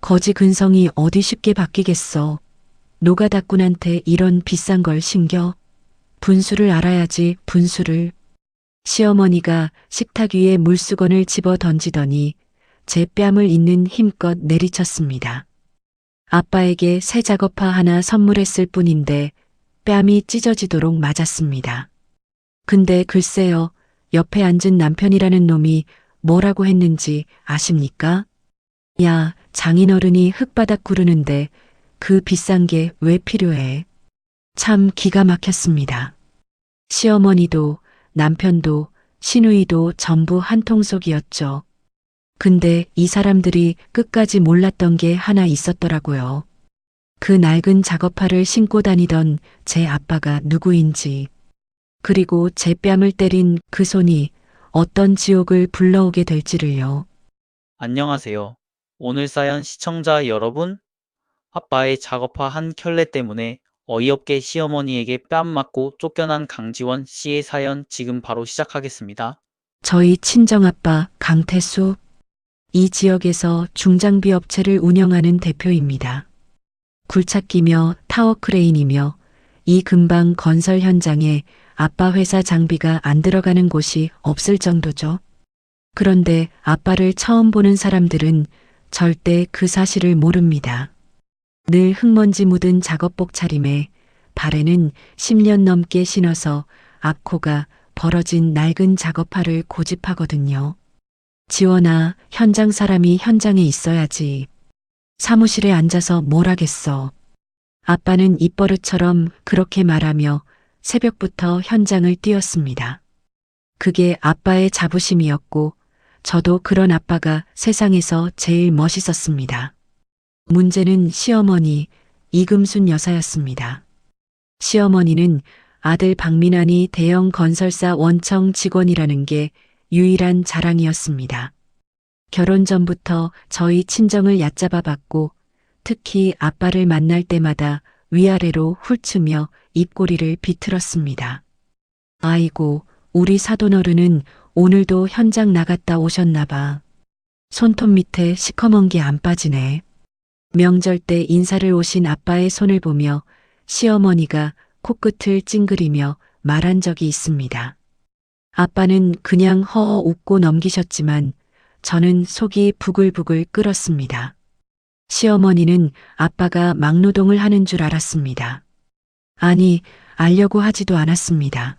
거지 근성이 어디 쉽게 바뀌겠어. 노가다꾼한테 이런 비싼 걸 신겨. 분수를 알아야지, 분수를. 시어머니가 식탁 위에 물수건을 집어 던지더니 제 뺨을 있는 힘껏 내리쳤습니다. 아빠에게 새 작업화 하나 선물했을 뿐인데 뺨이 찢어지도록 맞았습니다. 근데 글쎄요, 옆에 앉은 남편이라는 놈이 뭐라고 했는지 아십니까? 야, 장인어른이 흙바닥 구르는데 그 비싼 게 왜 필요해? 참 기가 막혔습니다. 시어머니도 남편도 시누이도 전부 한통속이었죠. 근데 이 사람들이 끝까지 몰랐던 게 하나 있었더라고요. 그 낡은 작업화를 신고 다니던 제 아빠가 누구인지, 그리고 제 뺨을 때린 그 손이 어떤 지옥을 불러오게 될지를요. 안녕하세요. 오늘 사연 시청자 여러분, 아빠의 작업화 한 켤레 때문에 어이없게 시어머니에게 뺨 맞고 쫓겨난 강지원 씨의 사연 지금 바로 시작하겠습니다. 저희 친정아빠 강태수, 이 지역에서 중장비 업체를 운영하는 대표입니다. 굴착기며 타워크레인이며 이 근방 건설 현장에 아빠 회사 장비가 안 들어가는 곳이 없을 정도죠. 그런데 아빠를 처음 보는 사람들은 절대 그 사실을 모릅니다. 늘 흙먼지 묻은 작업복 차림에 발에는 10년 넘게 신어서 앞코가 벌어진 낡은 작업화를 고집하거든요. 지원아, 현장 사람이 현장에 있어야지. 사무실에 앉아서 뭘 하겠어. 아빠는 입버릇처럼 그렇게 말하며 새벽부터 현장을 뛰었습니다. 그게 아빠의 자부심이었고 저도 그런 아빠가 세상에서 제일 멋있었습니다. 문제는 시어머니 이금순 여사였습니다. 시어머니는 아들 박민환이 대형 건설사 원청 직원이라는 게 유일한 자랑이었습니다. 결혼 전부터 저희 친정을 얕잡아 봤고 특히 아빠를 만날 때마다 위아래로 훌치며 입꼬리를 비틀었습니다. 아이고, 우리 사돈어른은 오늘도 현장 나갔다 오셨나 봐. 손톱 밑에 시커먼 게 안 빠지네. 명절 때 인사를 오신 아빠의 손을 보며 시어머니가 코끝을 찡그리며 말한 적이 있습니다. 아빠는 그냥 허허 웃고 넘기셨지만 저는 속이 부글부글 끓었습니다. 시어머니는 아빠가 막노동을 하는 줄 알았습니다. 아니, 알려고 하지도 않았습니다.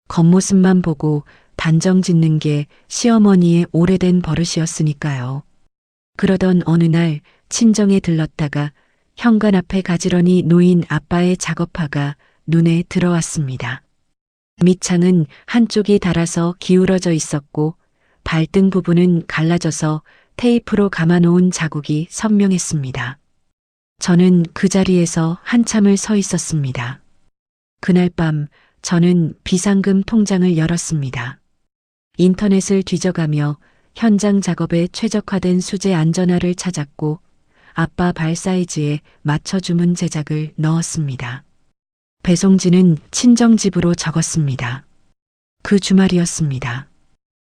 겉모습만 보고 단정 짓는 게 시어머니의 오래된 버릇이었으니까요. 그러던 어느 날 친정에 들렀다가 현관 앞에 가지런히 놓인 아빠의 작업화가 눈에 들어왔습니다. 밑창은 한쪽이 닳아서 기울어져 있었고 발등 부분은 갈라져서 테이프로 감아놓은 자국이 선명했습니다. 저는 그 자리에서 한참을 서 있었습니다. 그날 밤 저는 비상금 통장을 열었습니다. 인터넷을 뒤져가며 현장 작업에 최적화된 수제 안전화를 찾았고 아빠 발 사이즈에 맞춰 주문 제작을 넣었습니다. 배송지는 친정집으로 적었습니다. 그 주말이었습니다.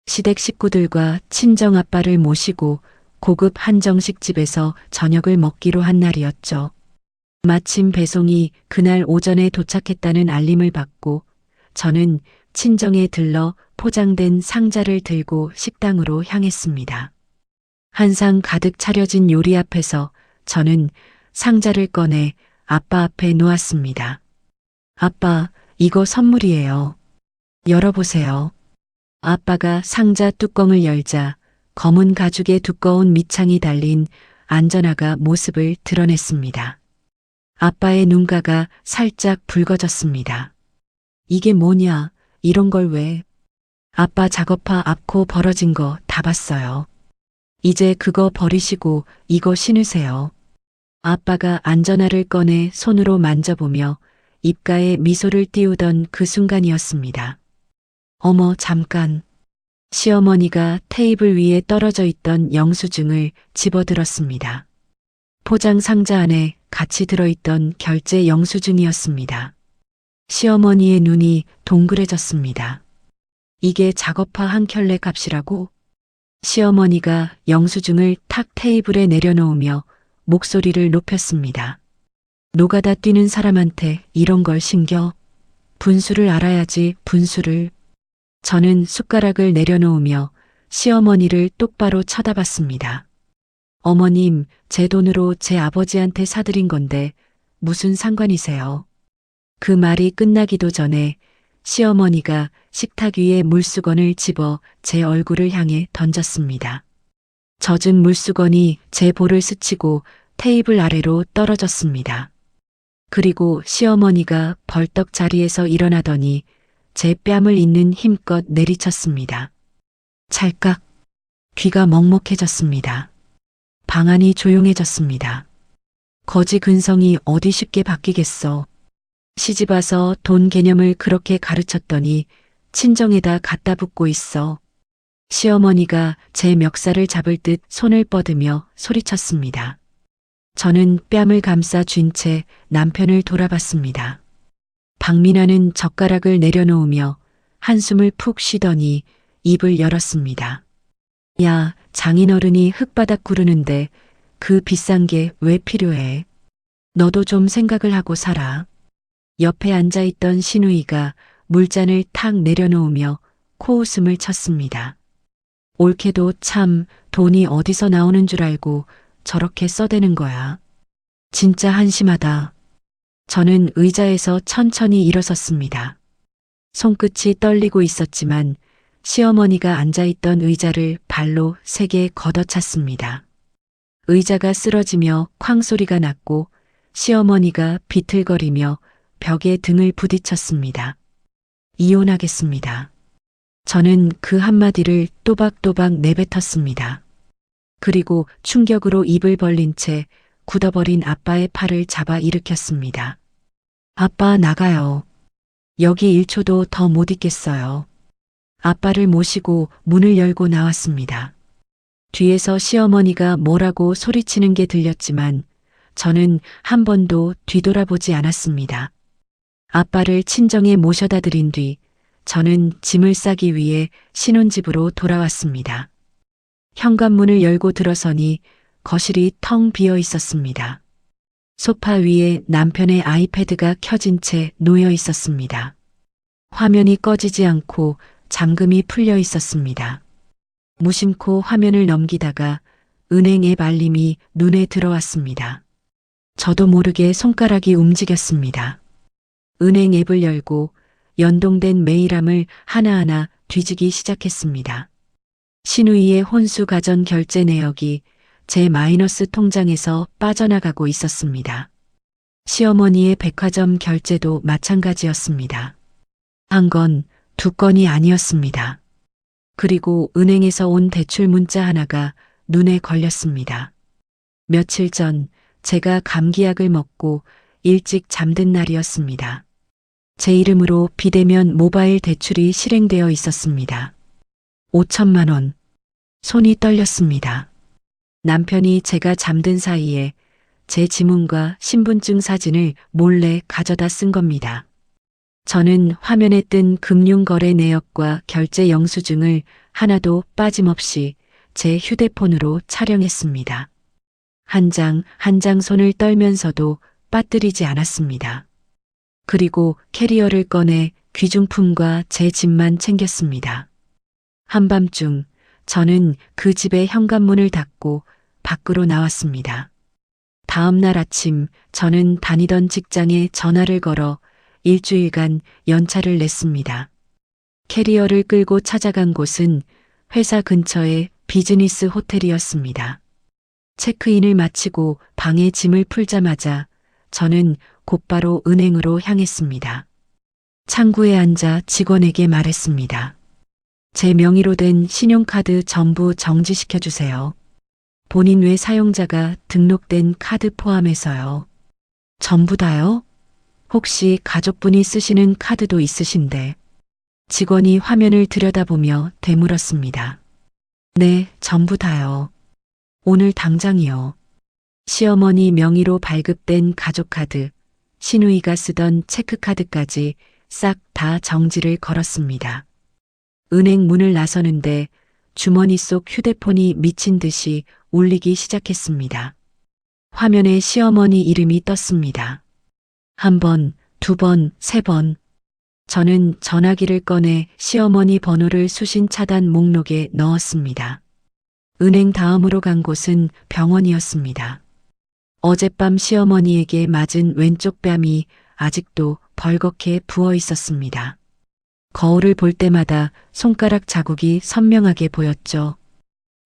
시댁 식구들과 친정 아빠를 모시고 고급 한정식 집에서 저녁을 먹기로 한 날이었죠. 마침 배송이 그날 오전에 도착했다는 알림을 받고 저는 친정에 들러 포장된 상자를 들고 식당으로 향했습니다. 한 상 가득 차려진 요리 앞에서 저는 상자를 꺼내 아빠 앞에 놓았습니다. 아빠, 이거 선물이에요. 열어보세요. 아빠가 상자 뚜껑을 열자 검은 가죽의 두꺼운 밑창이 달린 안전화가 모습을 드러냈습니다. 아빠의 눈가가 살짝 붉어졌습니다. 이게 뭐냐, 이런 걸 왜? 아빠 작업화 앞코 벌어진 거 다 봤어요. 이제 그거 버리시고 이거 신으세요. 아빠가 안전화를 꺼내 손으로 만져보며 입가에 미소를 띄우던 그 순간이었습니다. 어머, 잠깐. 시어머니가 테이블 위에 떨어져 있던 영수증을 집어들었습니다. 포장 상자 안에 같이 들어있던 결제 영수증이었습니다. 시어머니의 눈이 동그래졌습니다. 이게 작업화 한 켤레 값이라고? 시어머니가 영수증을 탁 테이블에 내려놓으며 목소리를 높였습니다. 노가다 뛰는 사람한테 이런 걸 신겨? 분수를 알아야지, 분수를. 저는 숟가락을 내려놓으며 시어머니를 똑바로 쳐다봤습니다. 어머님, 제 돈으로 제 아버지한테 사드린 건데 무슨 상관이세요? 그 말이 끝나기도 전에 시어머니가 식탁 위에 물수건을 집어 제 얼굴을 향해 던졌습니다. 젖은 물수건이 제 볼을 스치고 테이블 아래로 떨어졌습니다. 그리고 시어머니가 벌떡 자리에서 일어나더니 제 뺨을 잇는 힘껏 내리쳤습니다. 찰칵. 귀가 먹먹해졌습니다. 방안이 조용해졌습니다. 거지 근성이 어디 쉽게 바뀌겠어. 시집 와서 돈 개념을 그렇게 가르쳤더니 친정에다 갖다 붓고 있어. 시어머니가 제 멱살을 잡을 듯 손을 뻗으며 소리쳤습니다. 저는 뺨을 감싸 쥔 채 남편을 돌아봤습니다. 박민아는 젓가락을 내려놓으며 한숨을 푹 쉬더니 입을 열었습니다. 야, 장인어른이 흙바닥 구르는데 그 비싼 게 왜 필요해? 너도 좀 생각을 하고 살아. 옆에 앉아있던 시누이가 물잔을 탁 내려놓으며 코웃음을 쳤습니다. 옳게도 참 돈이 어디서 나오는 줄 알고 저렇게 써대는 거야. 진짜 한심하다. 저는 의자에서 천천히 일어섰습니다. 손끝이 떨리고 있었지만 시어머니가 앉아있던 의자를 발로 세게 걷어찼습니다. 의자가 쓰러지며 쾅 소리가 났고 시어머니가 비틀거리며 벽에 등을 부딪혔습니다. 이혼하겠습니다. 저는 그 한마디를 또박또박 내뱉었습니다. 그리고 충격으로 입을 벌린 채 굳어버린 아빠의 팔을 잡아 일으켰습니다. 아빠 나가요. 여기 1초도 더 못 있겠어요. 아빠를 모시고 문을 열고 나왔습니다. 뒤에서 시어머니가 뭐라고 소리치는 게 들렸지만 저는 한 번도 뒤돌아보지 않았습니다. 아빠를 친정에 모셔다 드린 뒤 저는 짐을 싸기 위해 신혼집으로 돌아왔습니다. 현관문을 열고 들어서니 거실이 텅 비어 있었습니다. 소파 위에 남편의 아이패드가 켜진 채 놓여 있었습니다. 화면이 꺼지지 않고 잠금이 풀려 있었습니다. 무심코 화면을 넘기다가 은행 앱 알림이 눈에 들어왔습니다. 저도 모르게 손가락이 움직였습니다. 은행 앱을 열고 연동된 메일함을 하나하나 뒤지기 시작했습니다. 시누이의 혼수 가전 결제 내역이 제 마이너스 통장에서 빠져나가고 있었습니다. 시어머니의 백화점 결제도 마찬가지였습니다. 한 건, 두 건이 아니었습니다. 그리고 은행에서 온 대출 문자 하나가 눈에 걸렸습니다. 며칠 전 제가 감기약을 먹고 일찍 잠든 날이었습니다. 제 이름으로 비대면 모바일 대출이 실행되어 있었습니다. 5천만 원. 손이 떨렸습니다. 남편이 제가 잠든 사이에 제 지문과 신분증 사진을 몰래 가져다 쓴 겁니다. 저는 화면에 뜬 금융거래 내역과 결제 영수증을 하나도 빠짐없이 제 휴대폰으로 촬영했습니다. 한 장 한 장 손을 떨면서도 빠뜨리지 않았습니다. 그리고 캐리어를 꺼내 귀중품과 제 집만 챙겼습니다. 한밤중 저는 그 집의 현관문을 닫고 밖으로 나왔습니다. 다음 날 아침 저는 다니던 직장에 전화를 걸어 일주일간 연차를 냈습니다. 캐리어를 끌고 찾아간 곳은 회사 근처의 비즈니스 호텔이었습니다. 체크인을 마치고 방에 짐을 풀자마자 저는 곧바로 은행으로 향했습니다. 창구에 앉아 직원에게 말했습니다. 제 명의로 된 신용카드 전부 정지시켜 주세요. 본인 외 사용자가 등록된 카드 포함해서요. 전부 다요? 혹시 가족분이 쓰시는 카드도 있으신데? 직원이 화면을 들여다보며 되물었습니다. 네, 전부 다요. 오늘 당장이요. 시어머니 명의로 발급된 가족카드, 시누이가 쓰던 체크카드까지 싹 다 정지를 걸었습니다. 은행 문을 나서는데 주머니 속 휴대폰이 미친 듯이 울리기 시작했습니다. 화면에 시어머니 이름이 떴습니다. 한 번, 두 번, 세 번. 저는 전화기를 꺼내 시어머니 번호를 수신 차단 목록에 넣었습니다. 은행 다음으로 간 곳은 병원이었습니다. 어젯밤 시어머니에게 맞은 왼쪽 뺨이 아직도 벌겋게 부어 있었습니다. 거울을 볼 때마다 손가락 자국이 선명하게 보였죠.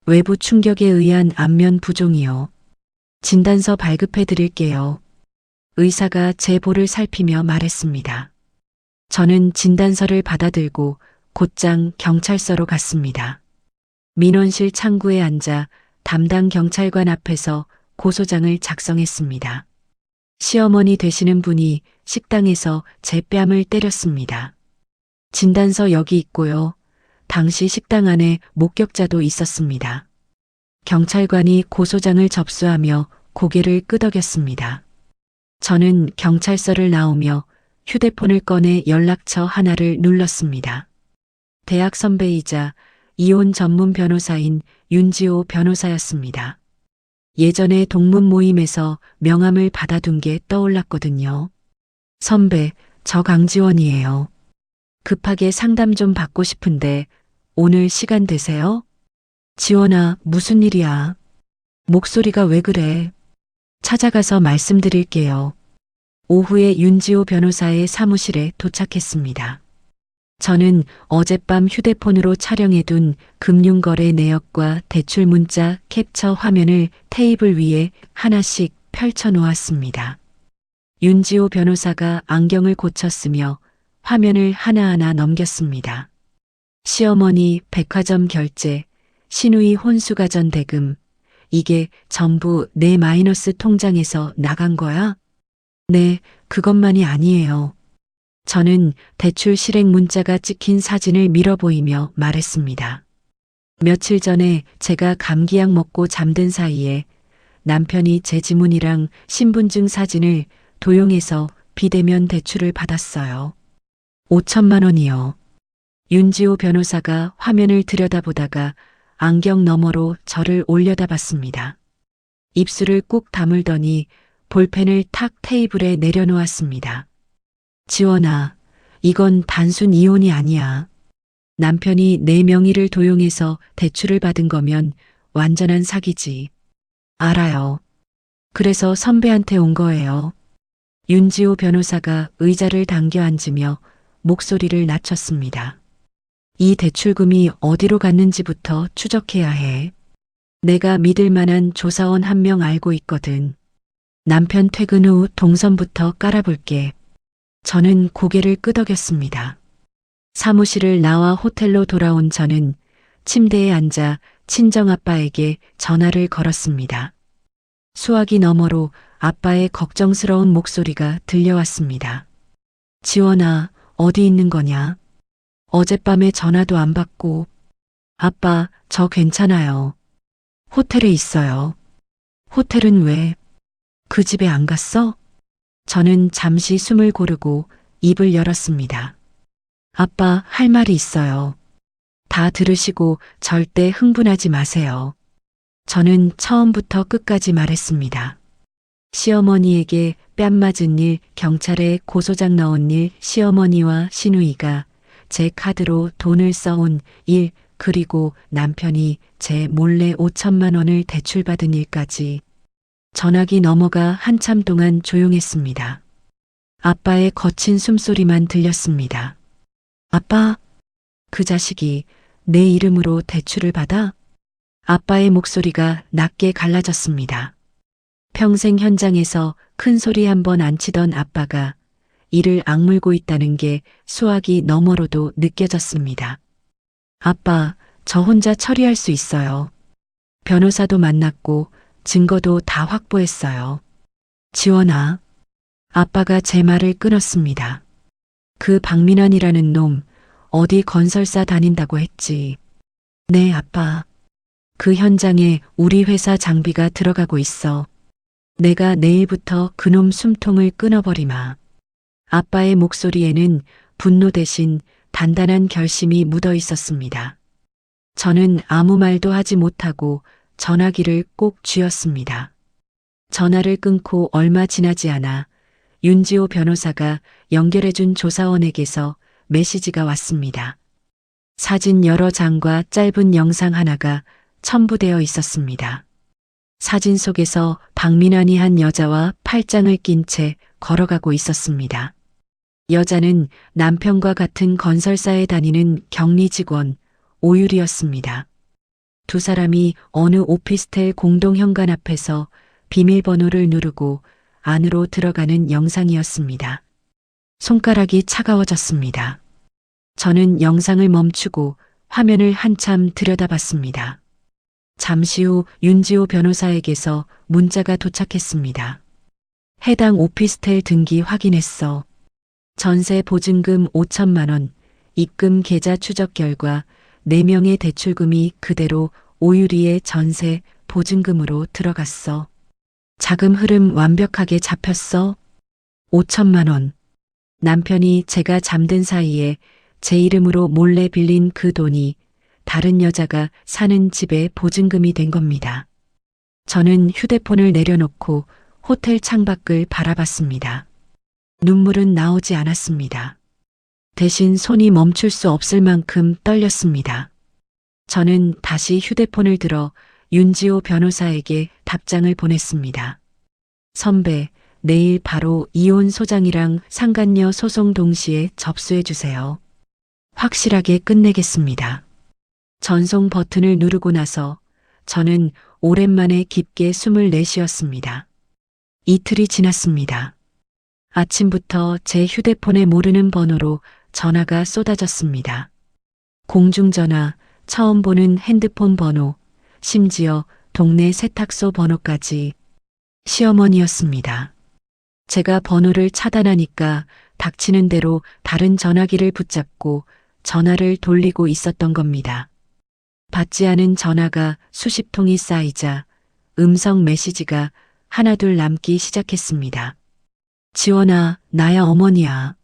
외부 충격에 의한 안면 부종이요. 진단서 발급해 드릴게요. 의사가 제 볼을 살피며 말했습니다. 저는 진단서를 받아들고 곧장 경찰서로 갔습니다. 민원실 창구에 앉아 담당 경찰관 앞에서 고소장을 작성했습니다. 시어머니 되시는 분이 식당에서 제 뺨을 때렸습니다. 진단서 여기 있고요. 당시 식당 안에 목격자도 있었습니다. 경찰관이 고소장을 접수하며 고개를 끄덕였습니다. 저는 경찰서를 나오며 휴대폰을 꺼내 연락처 하나를 눌렀습니다. 대학 선배이자 이혼 전문 변호사인 윤지호 변호사였습니다. 예전에 동문 모임에서 명함을 받아둔 게 떠올랐거든요. 선배, 저 강지원이에요. 급하게 상담 좀 받고 싶은데 오늘 시간 되세요? 지원아, 무슨 일이야? 목소리가 왜 그래? 찾아가서 말씀드릴게요. 오후에 윤지호 변호사의 사무실에 도착했습니다. 저는 어젯밤 휴대폰으로 촬영해둔 금융거래 내역과 대출 문자 캡처 화면을 테이블 위에 하나씩 펼쳐 놓았습니다. 윤지호 변호사가 안경을 고쳤으며 화면을 하나하나 넘겼습니다. 시어머니 백화점 결제, 시누이 혼수가전 대금, 이게 전부 내 마이너스 통장에서 나간 거야? 네, 그것만이 아니에요. 저는 대출 실행 문자가 찍힌 사진을 밀어 보이며 말했습니다. 며칠 전에 제가 감기약 먹고 잠든 사이에 남편이 제 지문이랑 신분증 사진을 도용해서 비대면 대출을 받았어요. 5천만 원이요. 윤지호 변호사가 화면을 들여다보다가 안경 너머로 저를 올려다봤습니다. 입술을 꾹 다물더니 볼펜을 탁 테이블에 내려놓았습니다. 지원아, 이건 단순 이혼이 아니야. 남편이 내 명의를 도용해서 대출을 받은 거면 완전한 사기지. 알아요. 그래서 선배한테 온 거예요. 윤지호 변호사가 의자를 당겨 앉으며 목소리를 낮췄습니다. 이 대출금이 어디로 갔는지부터 추적해야 해. 내가 믿을 만한 조사원 한 명 알고 있거든. 남편 퇴근 후 동선부터 깔아볼게. 저는 고개를 끄덕였습니다. 사무실을 나와 호텔로 돌아온 저는 침대에 앉아 친정아빠에게 전화를 걸었습니다. 수화기 너머로 아빠의 걱정스러운 목소리가 들려왔습니다. 지원아, 어디 있는 거냐? 어젯밤에 전화도 안 받고. 아빠, 저 괜찮아요. 호텔에 있어요. 호텔은 왜? 그 집에 안 갔어? 저는 잠시 숨을 고르고 입을 열었습니다. 아빠, 할 말이 있어요. 다 들으시고 절대 흥분하지 마세요. 저는 처음부터 끝까지 말했습니다. 시어머니에게 뺨 맞은 일, 경찰에 고소장 넣은 일, 시어머니와 시누이가 제 카드로 돈을 써온 일, 그리고 남편이 제 몰래 5천만 원을 대출받은 일까지. 전화기 너머가 한참 동안 조용했습니다. 아빠의 거친 숨소리만 들렸습니다. 아빠, 그 자식이 내 이름으로 대출을 받아? 아빠의 목소리가 낮게 갈라졌습니다. 평생 현장에서 큰 소리 한 번 안 치던 아빠가 이를 악물고 있다는 게 수화기 너머로도 느껴졌습니다. 아빠, 저 혼자 처리할 수 있어요. 변호사도 만났고 증거도 다 확보했어요. 지원아. 아빠가 제 말을 끊었습니다. 그 박민환이라는 놈 어디 건설사 다닌다고 했지. 네, 아빠. 그 현장에 우리 회사 장비가 들어가고 있어. 내가 내일부터 그놈 숨통을 끊어버리마. 아빠의 목소리에는 분노 대신 단단한 결심이 묻어 있었습니다. 저는 아무 말도 하지 못하고 전화기를 꼭 쥐었습니다. 전화를 끊고 얼마 지나지 않아 윤지호 변호사가 연결해준 조사원에게서 메시지가 왔습니다. 사진 여러 장과 짧은 영상 하나가 첨부되어 있었습니다. 사진 속에서 박민환이 한 여자와 팔짱을 낀 채 걸어가고 있었습니다. 여자는 남편과 같은 건설사에 다니는 격리 직원 오율이었습니다. 두 사람이 어느 오피스텔 공동 현관 앞에서 비밀번호를 누르고 안으로 들어가는 영상이었습니다. 손가락이 차가워졌습니다. 저는 영상을 멈추고 화면을 한참 들여다봤습니다. 잠시 후 윤지호 변호사에게서 문자가 도착했습니다. 해당 오피스텔 등기 확인했어. 전세 보증금 5천만 원, 입금 계좌 추적 결과 4명의 대출금이 그대로 오유리의 전세 보증금으로 들어갔어. 자금 흐름 완벽하게 잡혔어. 5천만 원. 남편이 제가 잠든 사이에 제 이름으로 몰래 빌린 그 돈이 다른 여자가 사는 집의 보증금이 된 겁니다. 저는 휴대폰을 내려놓고 호텔 창밖을 바라봤습니다. 눈물은 나오지 않았습니다. 대신 손이 멈출 수 없을 만큼 떨렸습니다. 저는 다시 휴대폰을 들어 윤지호 변호사에게 답장을 보냈습니다. 선배, 내일 바로 이혼 소장이랑 상간녀 소송 동시에 접수해 주세요. 확실하게 끝내겠습니다. 전송 버튼을 누르고 나서 저는 오랜만에 깊게 숨을 내쉬었습니다. 이틀이 지났습니다. 아침부터 제 휴대폰에 모르는 번호로 전화가 쏟아졌습니다. 공중전화, 처음 보는 핸드폰 번호, 심지어 동네 세탁소 번호까지. 시어머니였습니다. 제가 번호를 차단하니까 닥치는 대로 다른 전화기를 붙잡고 전화를 돌리고 있었던 겁니다. 받지 않은 전화가 수십 통이 쌓이자 음성 메시지가 하나둘 남기 시작했습니다. 지원아, 나야 어머니야.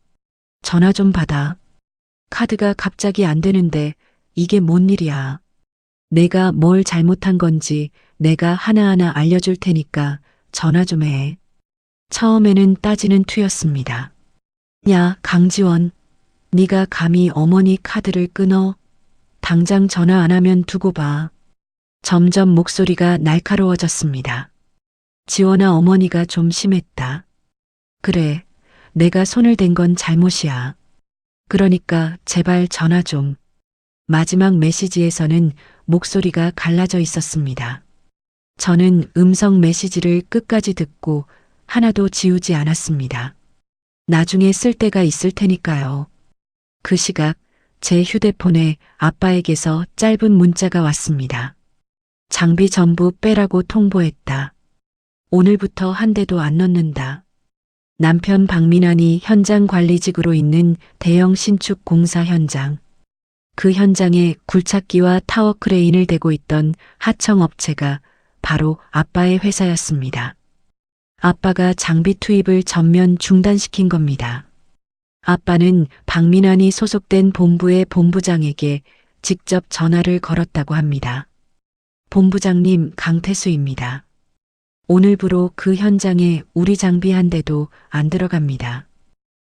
전화 좀 받아. 카드가 갑자기 안 되는데 이게 뭔 일이야. 내가 뭘 잘못한 건지 내가 하나하나 알려줄 테니까 전화 좀 해. 처음에는 따지는 투였습니다. 야, 강지원. 네가 감히 어머니 카드를 끊어? 당장 전화 안 하면 두고 봐. 점점 목소리가 날카로워졌습니다. 지원아, 어머니가 좀 심했다. 그래, 내가 손을 댄 건 잘못이야. 그러니까 제발 전화 좀. 마지막 메시지에서는 목소리가 갈라져 있었습니다. 저는 음성 메시지를 끝까지 듣고 하나도 지우지 않았습니다. 나중에 쓸 때가 있을 테니까요. 그 시각 제 휴대폰에 아빠에게서 짧은 문자가 왔습니다. 장비 전부 빼라고 통보했다. 오늘부터 한 대도 안 넣는다. 남편 박민환이 현장 관리직으로 있는 대형 신축 공사 현장. 그 현장에 굴착기와 타워 크레인을 대고 있던 하청업체가 바로 아빠의 회사였습니다. 아빠가 장비 투입을 전면 중단시킨 겁니다. 아빠는 박민환이 소속된 본부의 본부장에게 직접 전화를 걸었다고 합니다. 본부장님, 강태수입니다. 오늘부로 그 현장에 우리 장비 한 대도 안 들어갑니다.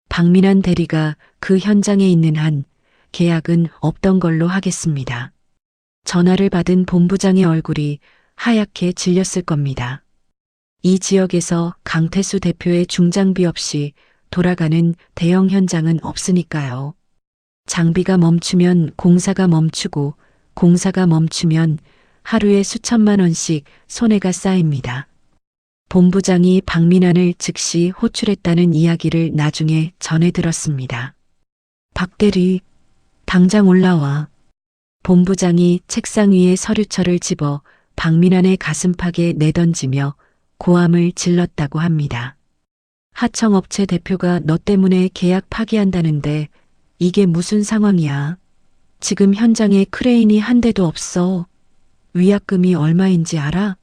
박민환 대리가 그 현장에 있는 한 계약은 없던 걸로 하겠습니다. 전화를 받은 본부장의 얼굴이 하얗게 질렸을 겁니다. 이 지역에서 강태수 대표의 중장비 없이 돌아가는 대형 현장은 없으니까요. 장비가 멈추면 공사가 멈추고 공사가 멈추면 하루에 수천만 원씩 손해가 쌓입니다. 본부장이 박민환을 즉시 호출했다는 이야기를 나중에 전해 들었습니다. 박 대리, 당장 올라와. 본부장이 책상 위에 서류철을 집어 박민환의 가슴팍에 내던지며 고함을 질렀다고 합니다. 하청업체 대표가 너 때문에 계약 파기한다는데 이게 무슨 상황이야. 지금 현장에 크레인이 한 대도 없어. 위약금이 얼마인지 알아?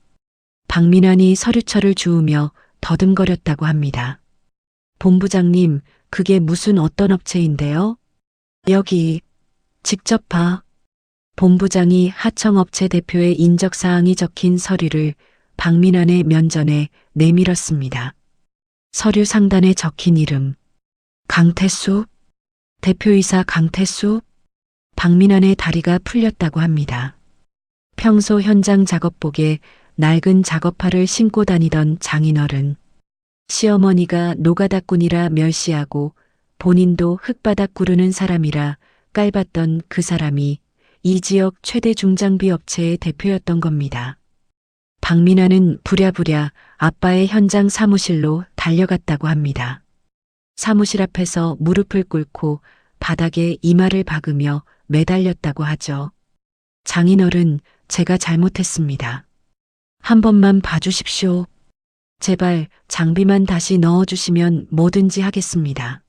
박민환이 서류철을 주우며 더듬거렸다고 합니다. 본부장님, 그게 무슨 어떤 업체인데요? 여기, 직접 봐. 본부장이 하청업체 대표의 인적사항이 적힌 서류를 박민환의 면전에 내밀었습니다. 서류 상단에 적힌 이름. 강태수? 대표이사 강태수? 박민환의 다리가 풀렸다고 합니다. 평소 현장 작업복에 낡은 작업화를 신고 다니던 장인어른. 시어머니가 노가다꾼이라 멸시하고 본인도 흙바닥 구르는 사람이라 깔봤던 그 사람이 이 지역 최대 중장비 업체의 대표였던 겁니다. 박민환은 부랴부랴 아빠의 현장 사무실로 달려갔다고 합니다. 사무실 앞에서 무릎을 꿇고 바닥에 이마를 박으며 매달렸다고 하죠. 장인어른, 제가 잘못했습니다. 한 번만 봐주십시오. 제발 장비만 다시 넣어주시면 뭐든지 하겠습니다.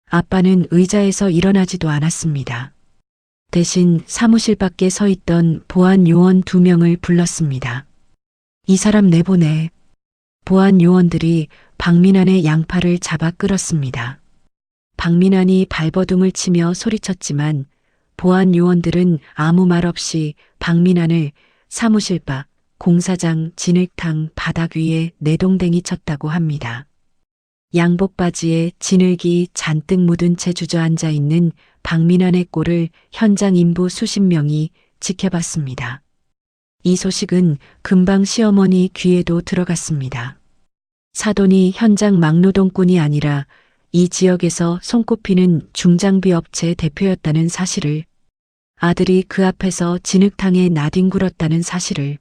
아빠는 의자에서 일어나지도 않았습니다. 대신 사무실 밖에 서 있던 보안 요원 2명을 불렀습니다. 이 사람 내보내. 보안 요원들이 박민환의 양팔을 잡아 끌었습니다. 박민환이 발버둥을 치며 소리쳤지만 보안 요원들은 아무 말 없이 박민환을 사무실 밖 공사장 진흙탕 바닥 위에 내동댕이 쳤다고 합니다. 양복 바지에 진흙이 잔뜩 묻은 채 주저앉아 있는 박민환의 꼴을 현장 인부 수십 명이 지켜봤습니다. 이 소식은 금방 시어머니 귀에도 들어갔습니다. 사돈이 현장 막노동꾼이 아니라 이 지역에서 손꼽히는 중장비 업체 대표였다는 사실을, 아들이 그 앞에서 진흙탕에 나뒹굴었다는 사실을,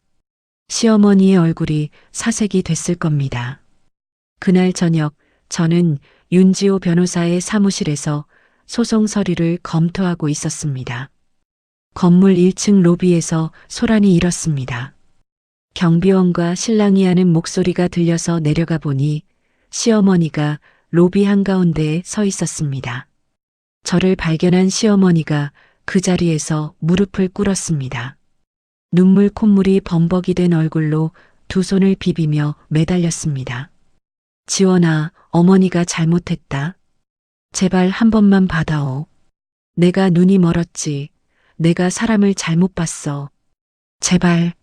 시어머니의 얼굴이 사색이 됐을 겁니다. 그날 저녁 저는 윤지호 변호사의 사무실에서 소송 서류를 검토하고 있었습니다. 건물 1층 로비에서 소란이 일었습니다. 경비원과 신랑이 하는 목소리가 들려서 내려가 보니 시어머니가 로비 한가운데에 서 있었습니다. 저를 발견한 시어머니가 그 자리에서 무릎을 꿇었습니다. 눈물 콧물이 범벅이 된 얼굴로 두 손을 비비며 매달렸습니다. 지원아, 어머니가 잘못했다. 제발 한 번만 받아오. 내가 눈이 멀었지. 내가 사람을 잘못 봤어. 제발.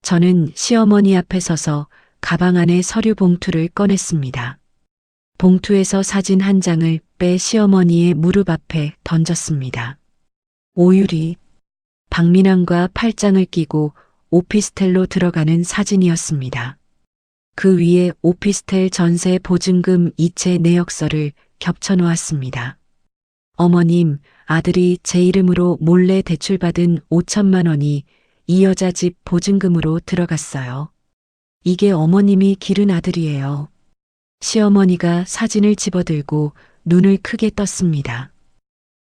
저는 시어머니 앞에 서서 가방 안에 서류 봉투를 꺼냈습니다. 봉투에서 사진 한 장을 빼 시어머니의 무릎 앞에 던졌습니다. 오유리. 박민환과 팔짱을 끼고 오피스텔로 들어가는 사진이었습니다. 그 위에 오피스텔 전세 보증금 이체 내역서를 겹쳐 놓았습니다. 어머님, 아들이 제 이름으로 몰래 대출받은 5천만 원이 이 여자 집 보증금으로 들어갔어요. 이게 어머님이 기른 아들이에요. 시어머니가 사진을 집어들고 눈을 크게 떴습니다.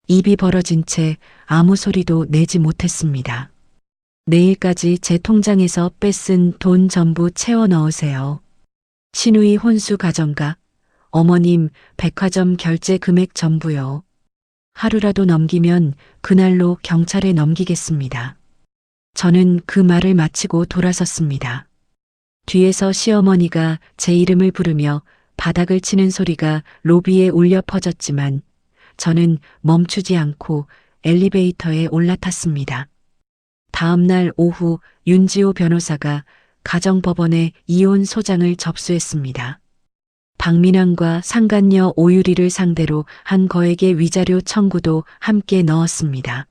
입이 벌어진 채 아무 소리도 내지 못했습니다. 내일까지 제 통장에서 뺏은 돈 전부 채워 넣으세요. 신우이 혼수 가정가, 어머님 백화점 결제 금액 전부요. 하루라도 넘기면 그날로 경찰에 넘기겠습니다. 저는 그 말을 마치고 돌아섰습니다. 뒤에서 시어머니가 제 이름을 부르며 바닥을 치는 소리가 로비에 울려 퍼졌지만 저는 멈추지 않고 엘리베이터에 올라탔습니다. 다음 날 오후 윤지호 변호사가 가정법원에 이혼 소장을 접수했습니다. 박민환과 상간녀 오유리를 상대로 한 거액의 위자료 청구도 함께 넣었습니다.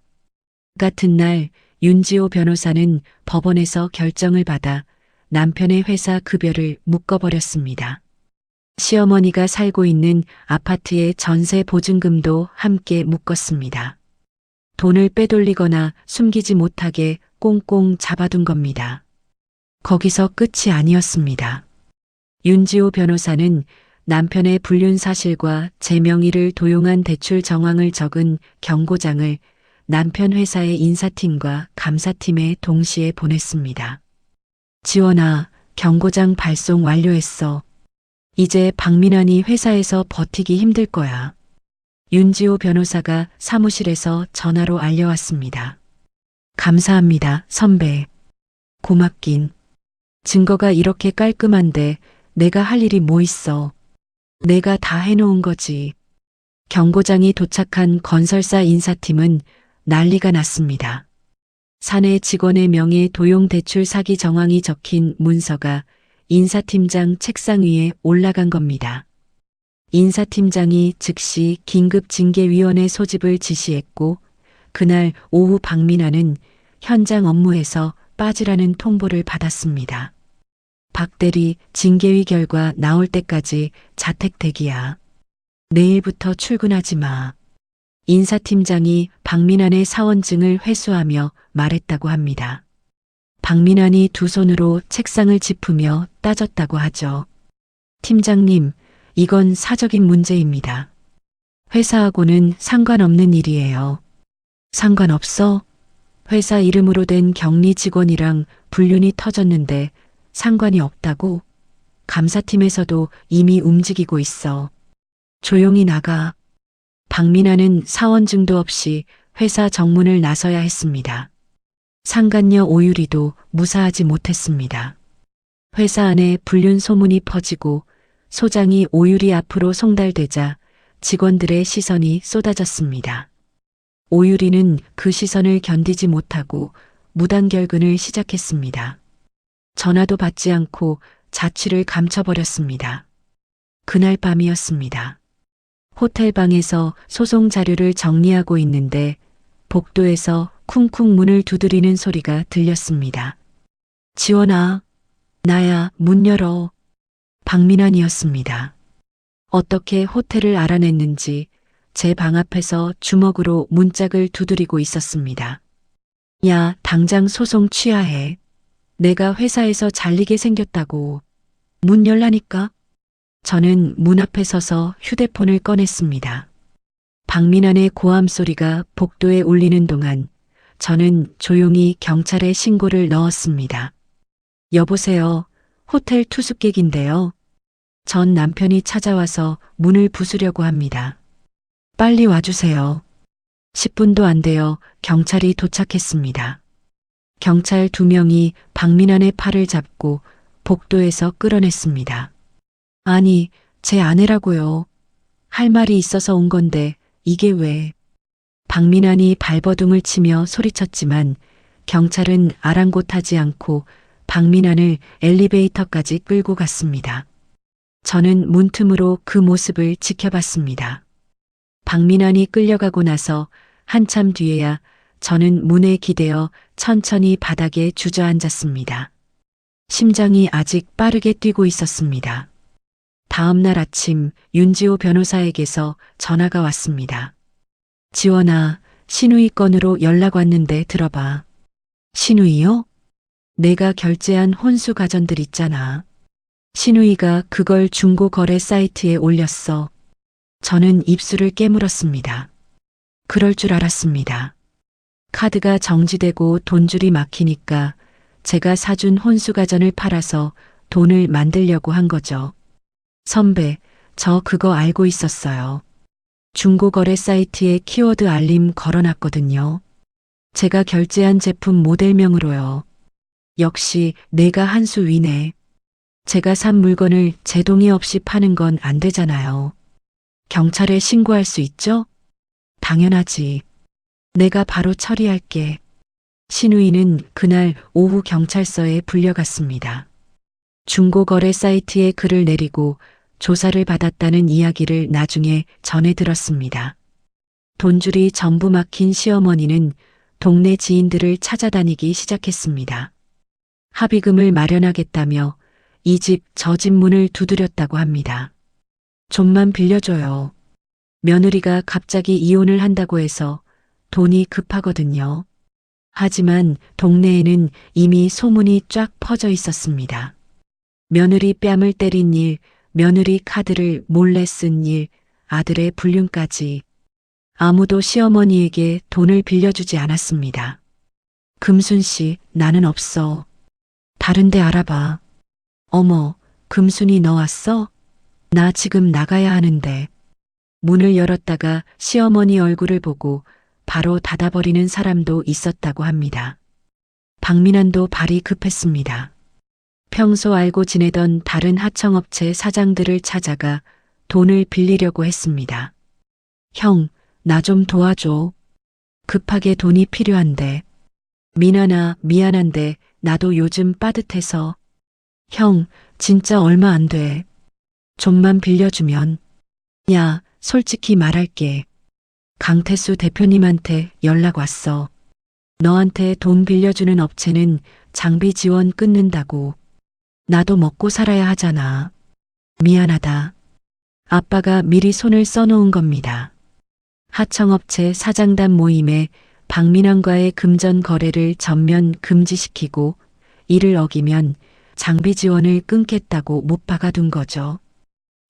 같은 날 윤지호 변호사는 법원에서 결정을 받아 남편의 회사 급여를 묶어버렸습니다. 시어머니가 살고 있는 아파트의 전세 보증금도 함께 묶었습니다. 돈을 빼돌리거나 숨기지 못하게 꽁꽁 잡아둔 겁니다. 거기서 끝이 아니었습니다. 윤지호 변호사는 남편의 불륜 사실과 제 명의를 도용한 대출 정황을 적은 경고장을 남편 회사의 인사팀과 감사팀에 동시에 보냈습니다. 지원아, 경고장 발송 완료했어. 이제 박민환이 회사에서 버티기 힘들 거야. 윤지호 변호사가 사무실에서 전화로 알려왔습니다. 감사합니다, 선배. 고맙긴. 증거가 이렇게 깔끔한데 내가 할 일이 뭐 있어. 내가 다 해놓은 거지. 경고장이 도착한 건설사 인사팀은 난리가 났습니다. 사내 직원의 명의 도용대출 사기 정황이 적힌 문서가 인사팀장 책상 위에 올라간 겁니다. 인사팀장이 즉시 긴급징계위원회 소집을 지시했고 그날 오후 박민아는 현장 업무에서 빠지라는 통보를 받았습니다. 박 대리 징계위 결과 나올 때까지 자택 대기야. 내일부터 출근하지 마. 인사팀장이 박민환의 사원증을 회수하며 말했다고 합니다. 박민환이 두 손으로 책상을 짚으며 따졌다고 하죠. 팀장님, 이건 사적인 문제입니다. 회사하고는 상관없는 일이에요. 상관없어? 회사 이름으로 된 격리 직원이랑 불륜이 터졌는데 상관이 없다고? 감사팀에서도 이미 움직이고 있어. 조용히 나가. 박민아는 사원증도 없이 회사 정문을 나서야 했습니다. 상간녀 오유리도 무사하지 못했습니다. 회사 안에 불륜 소문이 퍼지고 소장이 오유리 앞으로 송달되자 직원들의 시선이 쏟아졌습니다. 오유리는 그 시선을 견디지 못하고 무단결근을 시작했습니다. 전화도 받지 않고 자취를 감춰버렸습니다. 그날 밤이었습니다. 호텔 방에서 소송 자료를 정리하고 있는데 복도에서 쿵쿵 문을 두드리는 소리가 들렸습니다. 지원아, 나야, 문 열어. 박민환이었습니다. 어떻게 호텔을 알아냈는지 제 방 앞에서 주먹으로 문짝을 두드리고 있었습니다. 야, 당장 소송 취하해. 내가 회사에서 잘리게 생겼다고. 문 열라니까. 저는 문 앞에 서서 휴대폰을 꺼냈습니다. 박민환의 고함 소리가 복도에 울리는 동안 저는 조용히 경찰에 신고를 넣었습니다. 여보세요. 호텔 투숙객인데요. 전 남편이 찾아와서 문을 부수려고 합니다. 빨리 와주세요. 10분도 안 되어 경찰이 도착했습니다. 경찰 2명이 박민환의 팔을 잡고 복도에서 끌어냈습니다. 아니, 제 아내라고요. 할 말이 있어서 온 건데 이게 왜? 박민환이 발버둥을 치며 소리쳤지만 경찰은 아랑곳하지 않고 박민환을 엘리베이터까지 끌고 갔습니다. 저는 문틈으로 그 모습을 지켜봤습니다. 박민환이 끌려가고 나서 한참 뒤에야 저는 문에 기대어 천천히 바닥에 주저앉았습니다. 심장이 아직 빠르게 뛰고 있었습니다. 다음 날 아침 윤지호 변호사에게서 전화가 왔습니다. 지원아, 신우이 건으로 연락 왔는데 들어봐. 신우이요? 내가 결제한 혼수 가전들 있잖아. 신우이가 그걸 중고거래 사이트에 올렸어. 저는 입술을 깨물었습니다. 그럴 줄 알았습니다. 카드가 정지되고 돈줄이 막히니까 제가 사준 혼수 가전을 팔아서 돈을 만들려고 한 거죠. 선배, 저 그거 알고 있었어요. 중고거래 사이트에 키워드 알림 걸어놨거든요. 제가 결제한 제품 모델명으로요. 역시 내가 한 수 위네. 제가 산 물건을 제 동의 없이 파는 건 안 되잖아요. 경찰에 신고할 수 있죠? 당연하지. 내가 바로 처리할게. 신우이는 그날 오후 경찰서에 불려갔습니다. 중고거래 사이트에 글을 내리고 조사를 받았다는 이야기를 나중에 전해 들었습니다. 돈줄이 전부 막힌 시어머니는 동네 지인들을 찾아다니기 시작했습니다. 합의금을 마련하겠다며 이 집 저 집 문을 두드렸다고 합니다. 좀만 빌려줘요. 며느리가 갑자기 이혼을 한다고 해서 돈이 급하거든요. 하지만 동네에는 이미 소문이 쫙 퍼져 있었습니다. 며느리 뺨을 때린 일, 며느리 카드를 몰래 쓴 일, 아들의 불륜까지. 아무도 시어머니에게 돈을 빌려주지 않았습니다. 금순 씨, 나는 없어. 다른 데 알아봐. 어머, 금순이 너 왔어? 나 지금 나가야 하는데. 문을 열었다가 시어머니 얼굴을 보고 바로 닫아버리는 사람도 있었다고 합니다. 박민환도 발이 급했습니다. 평소 알고 지내던 다른 하청업체 사장들을 찾아가 돈을 빌리려고 했습니다. 형, 나 좀 도와줘. 급하게 돈이 필요한데. 민아나, 미안한데 나도 요즘 빠듯해서. 형, 진짜 얼마 안 돼. 좀만 빌려주면. 야, 솔직히 말할게. 강태수 대표님한테 연락 왔어. 너한테 돈 빌려주는 업체는 장비 지원 끊는다고. 나도 먹고 살아야 하잖아. 미안하다. 아빠가 미리 손을 써놓은 겁니다. 하청업체 사장단 모임에 박민환과의 금전 거래를 전면 금지시키고 이를 어기면 장비 지원을 끊겠다고 못 박아둔 거죠.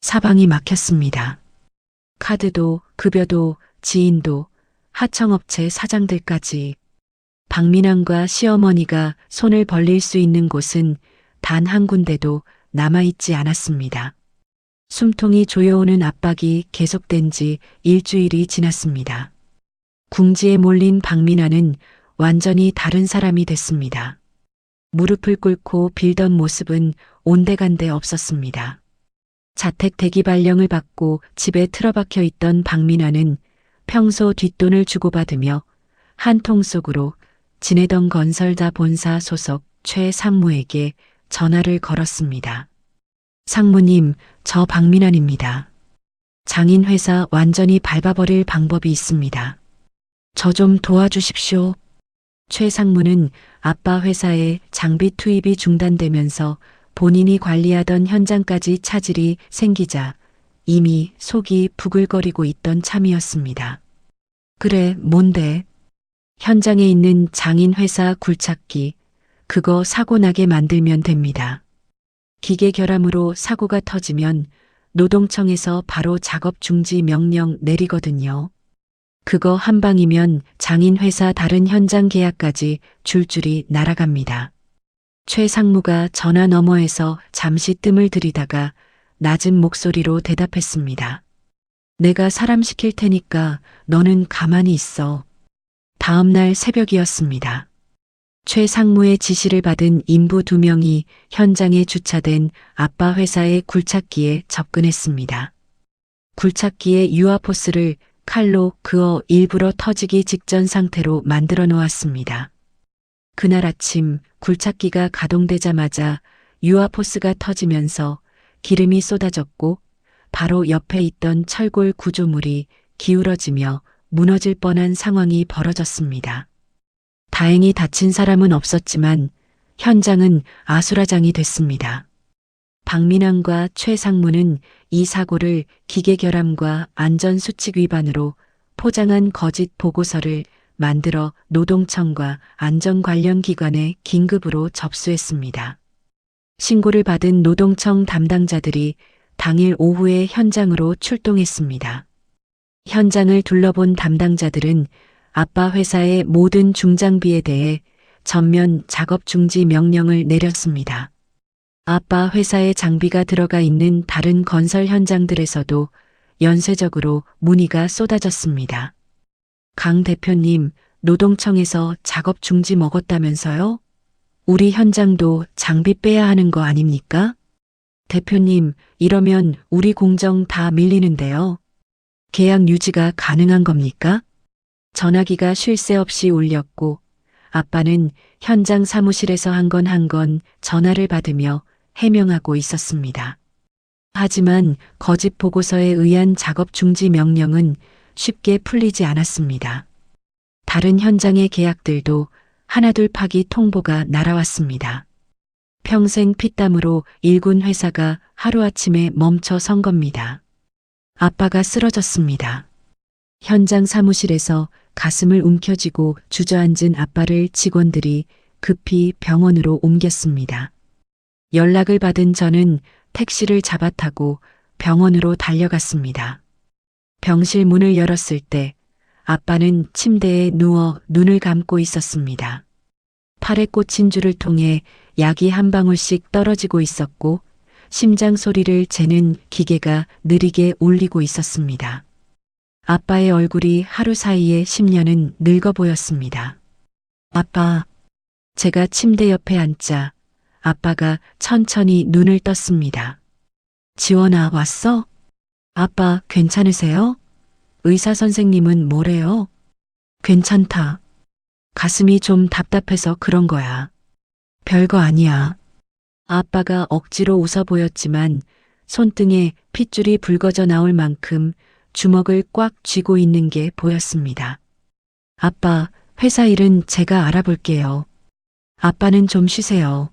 사방이 막혔습니다. 카드도 급여도 지인도 하청업체 사장들까지. 박민환과 시어머니가 손을 벌릴 수 있는 곳은 단 한 군데도 남아있지 않았습니다. 숨통이 조여오는 압박이 계속된 지 일주일이 지났습니다. 궁지에 몰린 박민환은 완전히 다른 사람이 됐습니다. 무릎을 꿇고 빌던 모습은 온데간데 없었습니다. 자택 대기 발령을 받고 집에 틀어박혀 있던 박민환은 평소 뒷돈을 주고받으며 한 통 속으로 지내던 건설자 본사 소속 최 상무에게 전화를 걸었습니다. 상무님, 저 박민환입니다. 장인 회사 완전히 밟아버릴 방법이 있습니다. 저 좀 도와주십시오. 최 상무는 아빠 회사에 장비 투입이 중단되면서 본인이 관리하던 현장까지 차질이 생기자 이미 속이 부글거리고 있던 참이었습니다. 그래, 뭔데? 현장에 있는 장인 회사 굴착기, 그거 사고 나게 만들면 됩니다. 기계 결함으로 사고가 터지면 노동청에서 바로 작업 중지 명령 내리거든요. 그거 한 방이면 장인 회사 다른 현장 계약까지 줄줄이 날아갑니다. 최 상무가 전화 너머에서 잠시 뜸을 들이다가 낮은 목소리로 대답했습니다. 내가 사람 시킬 테니까 너는 가만히 있어. 다음 날 새벽이었습니다. 최 상무의 지시를 받은 인부 2명이 현장에 주차된 아빠 회사의 굴착기에 접근했습니다. 굴착기의 유아포스를 칼로 그어 일부러 터지기 직전 상태로 만들어 놓았습니다. 그날 아침 굴착기가 가동되자마자 유아포스가 터지면서 기름이 쏟아졌고 바로 옆에 있던 철골 구조물이 기울어지며 무너질 뻔한 상황이 벌어졌습니다. 다행히 다친 사람은 없었지만 현장은 아수라장이 됐습니다. 박민환과 최 상무는 이 사고를 기계 결함과 안전수칙 위반으로 포장한 거짓 보고서를 만들어 노동청과 안전 관련 기관에 긴급으로 접수했습니다. 신고를 받은 노동청 담당자들이 당일 오후에 현장으로 출동했습니다. 현장을 둘러본 담당자들은 아빠 회사의 모든 중장비에 대해 전면 작업 중지 명령을 내렸습니다. 아빠 회사의 장비가 들어가 있는 다른 건설 현장들에서도 연쇄적으로 문의가 쏟아졌습니다. 강 대표님, 노동청에서 작업 중지 먹었다면서요? 우리 현장도 장비 빼야 하는 거 아닙니까? 대표님, 이러면 우리 공정 다 밀리는데요. 계약 유지가 가능한 겁니까? 전화기가 쉴 새 없이 울렸고 아빠는 현장 사무실에서 한 건 전화를 받으며 해명하고 있었습니다. 하지만 거짓 보고서에 의한 작업 중지 명령은 쉽게 풀리지 않았습니다. 다른 현장의 계약들도 하나둘 파기 통보가 날아왔습니다. 평생 피땀으로 일군 회사가 하루아침에 멈춰 선 겁니다. 아빠가 쓰러졌습니다. 현장 사무실에서 가슴을 움켜쥐고 주저앉은 아빠를 직원들이 급히 병원으로 옮겼습니다. 연락을 받은 저는 택시를 잡아 타고 병원으로 달려갔습니다. 병실 문을 열었을 때 아빠는 침대에 누워 눈을 감고 있었습니다. 팔에 꽂힌 줄을 통해 약이 한 방울씩 떨어지고 있었고 심장 소리를 재는 기계가 느리게 울리고 있었습니다. 아빠의 얼굴이 하루 사이에 10년은 늙어 보였습니다. 아빠, 제가 침대 옆에 앉자 아빠가 천천히 눈을 떴습니다. 지원아, 왔어? 아빠, 괜찮으세요? 의사 선생님은 뭐래요? 괜찮다. 가슴이 좀 답답해서 그런 거야. 별거 아니야. 아빠가 억지로 웃어 보였지만 손등에 핏줄이 붉어져 나올 만큼 주먹을 꽉 쥐고 있는 게 보였습니다. 아빠, 회사 일은 제가 알아볼게요. 아빠는 좀 쉬세요.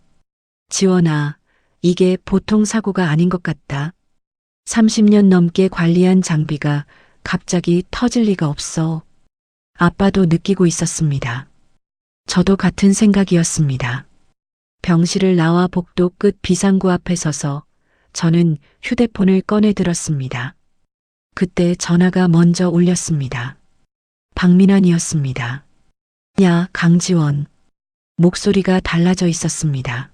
지원아, 이게 보통 사고가 아닌 것 같다. 30년 넘게 관리한 장비가 갑자기 터질 리가 없어. 아빠도 느끼고 있었습니다. 저도 같은 생각이었습니다. 병실을 나와 복도 끝 비상구 앞에 서서 저는 휴대폰을 꺼내 들었습니다. 그때 전화가 먼저 울렸습니다. 박민환이었습니다. 야, 강지원. 목소리가 달라져 있었습니다.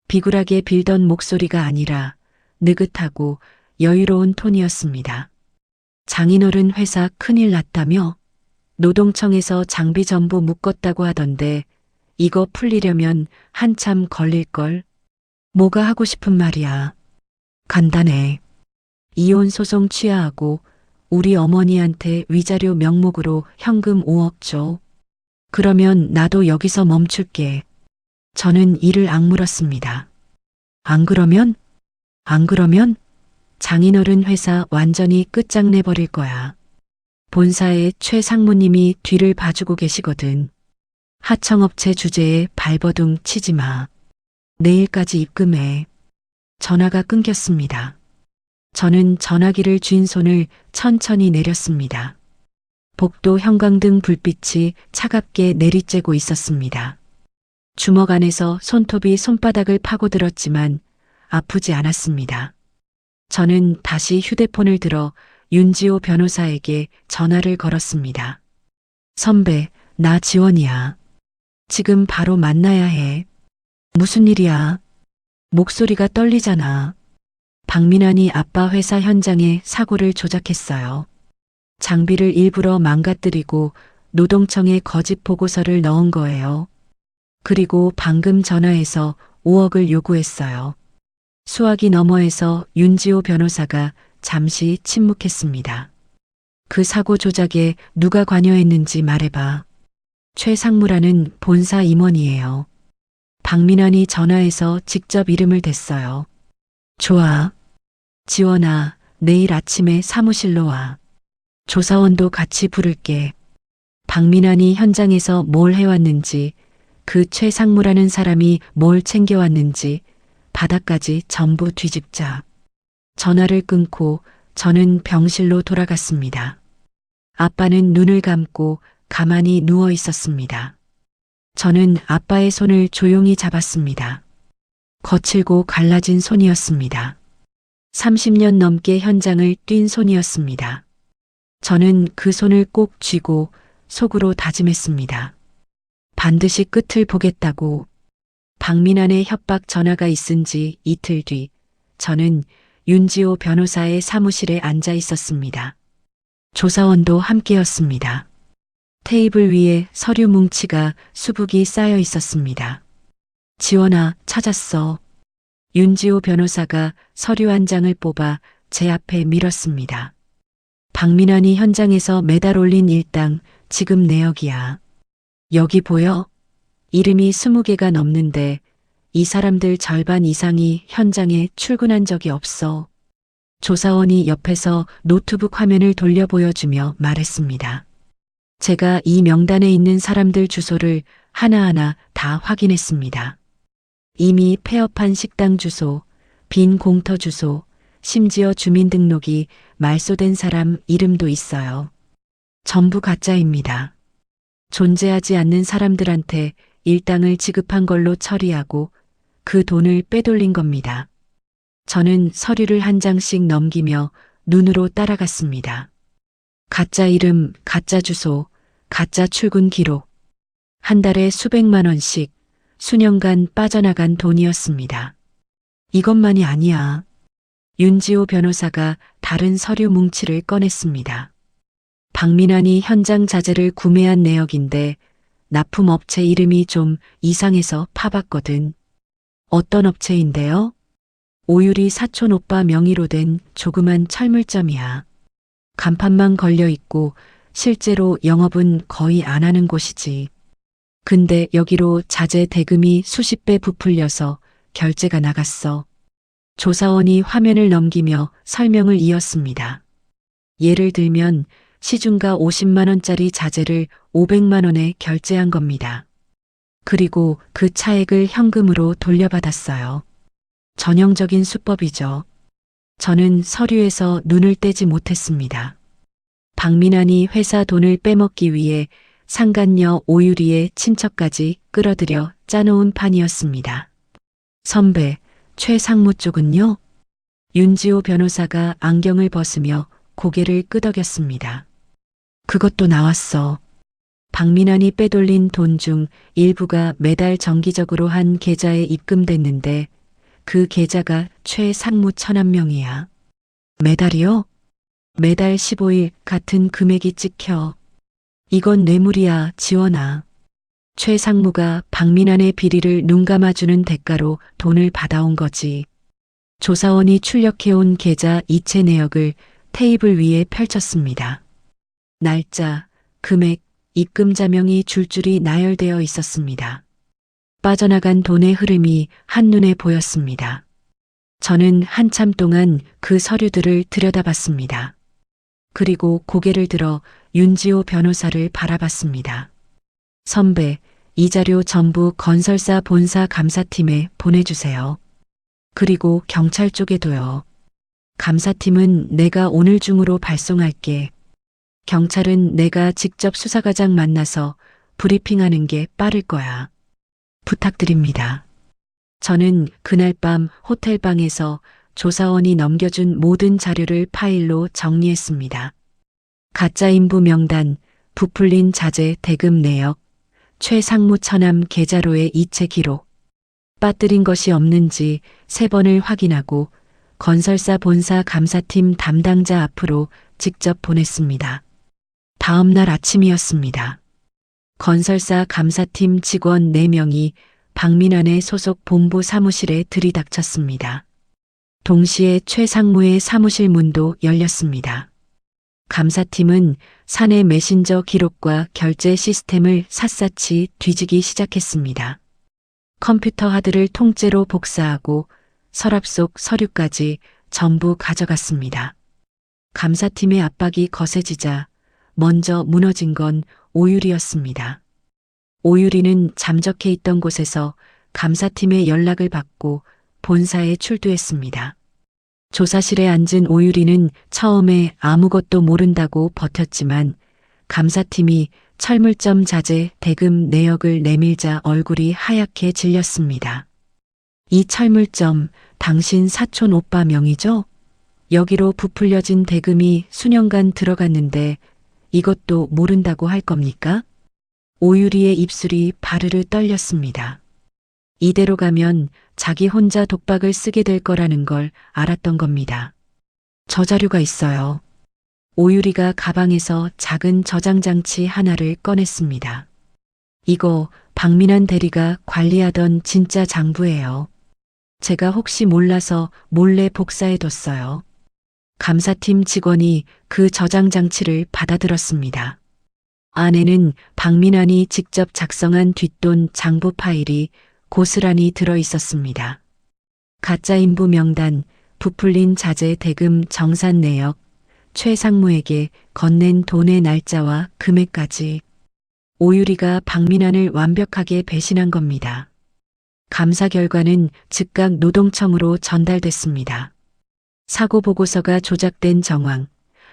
비굴하게 빌던 목소리가 아니라 느긋하고 여유로운 톤이었습니다. 장인어른 회사 큰일 났다며? 노동청에서 장비 전부 묶었다고 하던데 이거 풀리려면 한참 걸릴걸? 뭐가 하고 싶은 말이야? 간단해. 이혼 소송 취하하고 우리 어머니한테 위자료 명목으로 현금 5억 줘. 그러면 나도 여기서 멈출게. 저는 이를 악물었습니다. 안 그러면? 안 그러면? 장인어른 회사 완전히 끝장내버릴 거야. 본사의 최 상무님이 뒤를 봐주고 계시거든. 하청업체 주제에 발버둥 치지 마. 내일까지 입금해. 전화가 끊겼습니다. 저는 전화기를 쥔 손을 천천히 내렸습니다. 복도 형광등 불빛이 차갑게 내리쬐고 있었습니다. 주먹 안에서 손톱이 손바닥을 파고들었지만 아프지 않았습니다. 저는 다시 휴대폰을 들어 윤지호 변호사에게 전화를 걸었습니다. 선배, 나 지원이야. 지금 바로 만나야 해. 무슨 일이야? 목소리가 떨리잖아. 박민환이 아빠 회사 현장에 사고를 조작했어요. 장비를 일부러 망가뜨리고 노동청에 거짓 보고서를 넣은 거예요. 그리고 방금 전화해서 5억을 요구했어요. 수화기 너머에서 윤지호 변호사가 잠시 침묵했습니다. 그 사고 조작에 누가 관여했는지 말해봐. 최상무라는 본사 임원이에요. 박민환이 전화해서 직접 이름을 댔어요. 좋아. 지원아, 내일 아침에 사무실로 와. 조사원도 같이 부를게. 박민환이 현장에서 뭘 해왔는지, 그 최상무라는 사람이 뭘 챙겨왔는지 바닥까지 전부 뒤집자. 전화를 끊고 저는 병실로 돌아갔습니다. 아빠는 눈을 감고 가만히 누워 있었습니다. 저는 아빠의 손을 조용히 잡았습니다. 거칠고 갈라진 손이었습니다. 30년 넘게 현장을 뛴 손이었습니다. 저는 그 손을 꼭 쥐고 속으로 다짐했습니다. 반드시 끝을 보겠다고. 박민환의 협박 전화가 있은 지 이틀 뒤, 저는 윤지호 변호사의 사무실에 앉아 있었습니다. 조사원도 함께였습니다. 테이블 위에 서류 뭉치가 수북이 쌓여 있었습니다. 지원아, 찾았어. 윤지호 변호사가 서류 한 장을 뽑아 제 앞에 밀었습니다. 박민환이 현장에서 매달 올린 일당 지금 내역이야. 여기 보여? 이름이 20개가 넘는데 이 사람들 절반 이상이 현장에 출근한 적이 없어. 조사원이 옆에서 노트북 화면을 돌려 보여주며 말했습니다. 제가 이 명단에 있는 사람들 주소를 하나하나 다 확인했습니다. 이미 폐업한 식당 주소, 빈 공터 주소, 심지어 주민등록이 말소된 사람 이름도 있어요. 전부 가짜입니다. 존재하지 않는 사람들한테 일당을 지급한 걸로 처리하고 그 돈을 빼돌린 겁니다. 저는 서류를 한 장씩 넘기며 눈으로 따라갔습니다. 가짜 이름, 가짜 주소, 가짜 출근 기록. 한 달에 수백만 원씩 수년간 빠져나간 돈이었습니다. 이것만이 아니야. 윤지호 변호사가 다른 서류 뭉치를 꺼냈습니다. 박민환이 현장 자재를 구매한 내역인데 납품업체 이름이 좀 이상해서 파봤거든. 어떤 업체인데요? 오유리 사촌 오빠 명의로 된 조그만 철물점이야. 간판만 걸려 있고 실제로 영업은 거의 안 하는 곳이지. 근데 여기로 자재 대금이 수십 배 부풀려서 결제가 나갔어. 조사원이 화면을 넘기며 설명을 이었습니다. 예를 들면 시중가 50만 원짜리 자재를 500만 원에 결제한 겁니다. 그리고 그 차액을 현금으로 돌려받았어요. 전형적인 수법이죠. 저는 서류에서 눈을 떼지 못했습니다. 박민환이 회사 돈을 빼먹기 위해 상간녀 오유리의 친척까지 끌어들여 짜놓은 판이었습니다. 선배, 최상무 쪽은요? 윤지호 변호사가 안경을 벗으며 고개를 끄덕였습니다. 그것도 나왔어. 박민환이 빼돌린 돈 중 일부가 매달 정기적으로 한 계좌에 입금됐는데 그 계좌가 최상무 천안명이야. 매달이요? 매달 15일 같은 금액이 찍혀. 이건 뇌물이야, 지원아. 최상무가 박민환의 비리를 눈감아주는 대가로 돈을 받아온 거지. 조사원이 출력해온 계좌 이체 내역을 테이블 위에 펼쳤습니다. 날짜, 금액, 입금자명이 줄줄이 나열되어 있었습니다. 빠져나간 돈의 흐름이 한눈에 보였습니다. 저는 한참 동안 그 서류들을 들여다봤습니다. 그리고 고개를 들어 윤지호 변호사를 바라봤습니다. 선배, 이 자료 전부 건설사 본사 감사팀에 보내주세요. 그리고 경찰 쪽에도요. 감사팀은 내가 오늘 중으로 발송할게. 경찰은 내가 직접 수사과장 만나서 브리핑하는 게 빠를 거야. 부탁드립니다. 저는 그날 밤 호텔방에서 조사원이 넘겨준 모든 자료를 파일로 정리했습니다. 가짜 인부 명단, 부풀린 자재 대금 내역, 최상무 처남 계좌로의 이체 기록, 빠뜨린 것이 없는지 3번을 확인하고 건설사 본사 감사팀 담당자 앞으로 직접 보냈습니다. 다음 날 아침이었습니다. 건설사 감사팀 직원 4명이 박민환의 소속 본부 사무실에 들이닥쳤습니다. 동시에 최상무의 사무실 문도 열렸습니다. 감사팀은 사내 메신저 기록과 결제 시스템을 샅샅이 뒤지기 시작했습니다. 컴퓨터 하드를 통째로 복사하고 서랍 속 서류까지 전부 가져갔습니다. 감사팀의 압박이 거세지자 먼저 무너진 건 오유리였습니다. 오유리는 잠적해 있던 곳에서 감사팀의 연락을 받고 본사에 출두했습니다. 조사실에 앉은 오유리는 처음에 아무것도 모른다고 버텼지만 감사팀이 철물점 자재 대금 내역을 내밀자 얼굴이 하얗게 질렸습니다. 이 철물점 당신 사촌 오빠 명의죠? 여기로 부풀려진 대금이 수년간 들어갔는데 이것도 모른다고 할 겁니까? 오유리의 입술이 바르르 떨렸습니다. 이대로 가면 자기 혼자 독박을 쓰게 될 거라는 걸 알았던 겁니다. 저 자료가 있어요. 오유리가 가방에서 작은 저장장치 하나를 꺼냈습니다. 이거 박민환 대리가 관리하던 진짜 장부예요. 제가 혹시 몰라서 몰래 복사해뒀어요. 감사팀 직원이 그 저장장치를 받아들었습니다. 안에는 박민환이 직접 작성한 뒷돈 장부 파일이 고스란히 들어 있었습니다. 가짜 인부 명단, 부풀린 자재 대금 정산 내역, 최상무에게 건넨 돈의 날짜와 금액까지. 오유리가 박민환을 완벽하게 배신한 겁니다. 감사 결과는 즉각 노동청으로 전달됐습니다. 사고 보고서가 조작된 정황,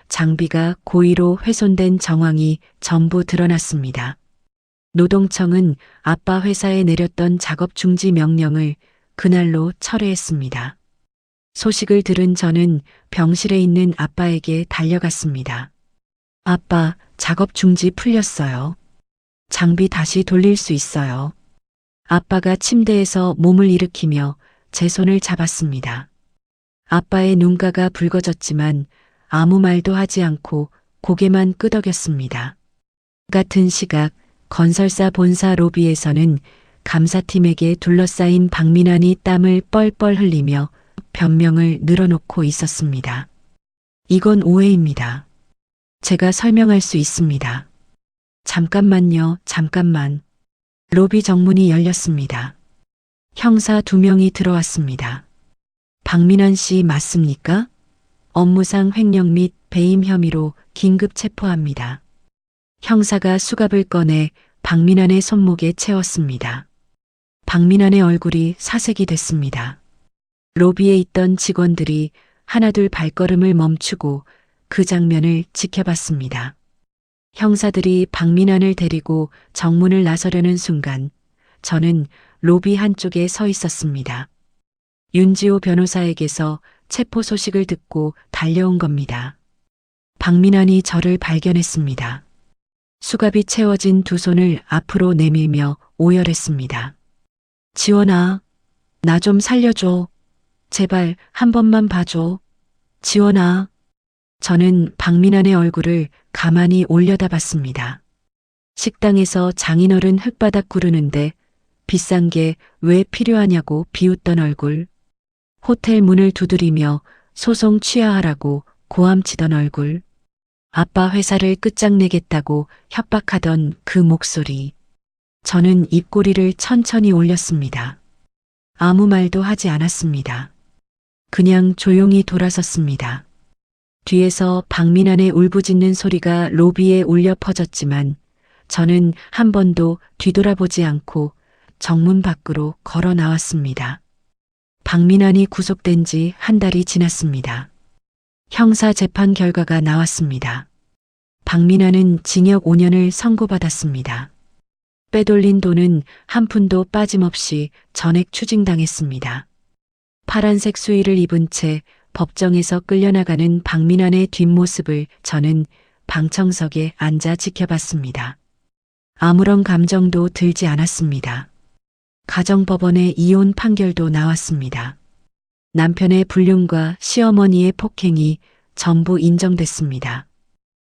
장비가 고의로 훼손된 정황이 전부 드러났습니다. 노동청은 아빠 회사에 내렸던 작업 중지 명령을 그날로 철회했습니다. 소식을 들은 저는 병실에 있는 아빠에게 달려갔습니다. 아빠, 작업 중지 풀렸어요. 장비 다시 돌릴 수 있어요. 아빠가 침대에서 몸을 일으키며 제 손을 잡았습니다. 아빠의 눈가가 붉어졌지만 아무 말도 하지 않고 고개만 끄덕였습니다. 같은 시각 건설사 본사 로비에서는 감사팀에게 둘러싸인 박민환이 땀을 뻘뻘 흘리며 변명을 늘어놓고 있었습니다. 이건 오해입니다. 제가 설명할 수 있습니다. 잠깐만요, 잠깐만. 로비 정문이 열렸습니다. 형사 2명이 들어왔습니다. 박민환 씨 맞습니까? 업무상 횡령 및 배임 혐의로 긴급 체포합니다. 형사가 수갑을 꺼내 박민환의 손목에 채웠습니다. 박민환의 얼굴이 사색이 됐습니다. 로비에 있던 직원들이 하나둘 발걸음을 멈추고 그 장면을 지켜봤습니다. 형사들이 박민환을 데리고 정문을 나서려는 순간 저는 로비 한쪽에 서 있었습니다. 윤지호 변호사에게서 체포 소식을 듣고 달려온 겁니다. 박민환이 저를 발견했습니다. 수갑이 채워진 2손을 앞으로 내밀며 오열했습니다. 지원아, 나 좀 살려줘. 제발 한 번만 봐줘. 지원아. 저는 박민환의 얼굴을 가만히 올려다봤습니다. 식당에서 장인어른 흙바닥 구르는데 비싼 게 왜 필요하냐고 비웃던 얼굴. 호텔 문을 두드리며 소송 취하하라고 고함치던 얼굴. 아빠 회사를 끝장내겠다고 협박하던 그 목소리. 저는 입꼬리를 천천히 올렸습니다. 아무 말도 하지 않았습니다. 그냥 조용히 돌아섰습니다. 뒤에서 박민환의 울부짖는 소리가 로비에 울려 퍼졌지만 저는 한 번도 뒤돌아보지 않고 정문 밖으로 걸어 나왔습니다. 박민환이 구속된 지 1달이 지났습니다. 형사 재판 결과가 나왔습니다. 박민환은 징역 5년을 선고받았습니다. 빼돌린 돈은 한 푼도 빠짐없이 전액 추징당했습니다. 파란색 수의를 입은 채 법정에서 끌려나가는 박민환의 뒷모습을 저는 방청석에 앉아 지켜봤습니다. 아무런 감정도 들지 않았습니다. 가정법원의 이혼 판결도 나왔습니다. 남편의 불륜과 시어머니의 폭행이 전부 인정됐습니다.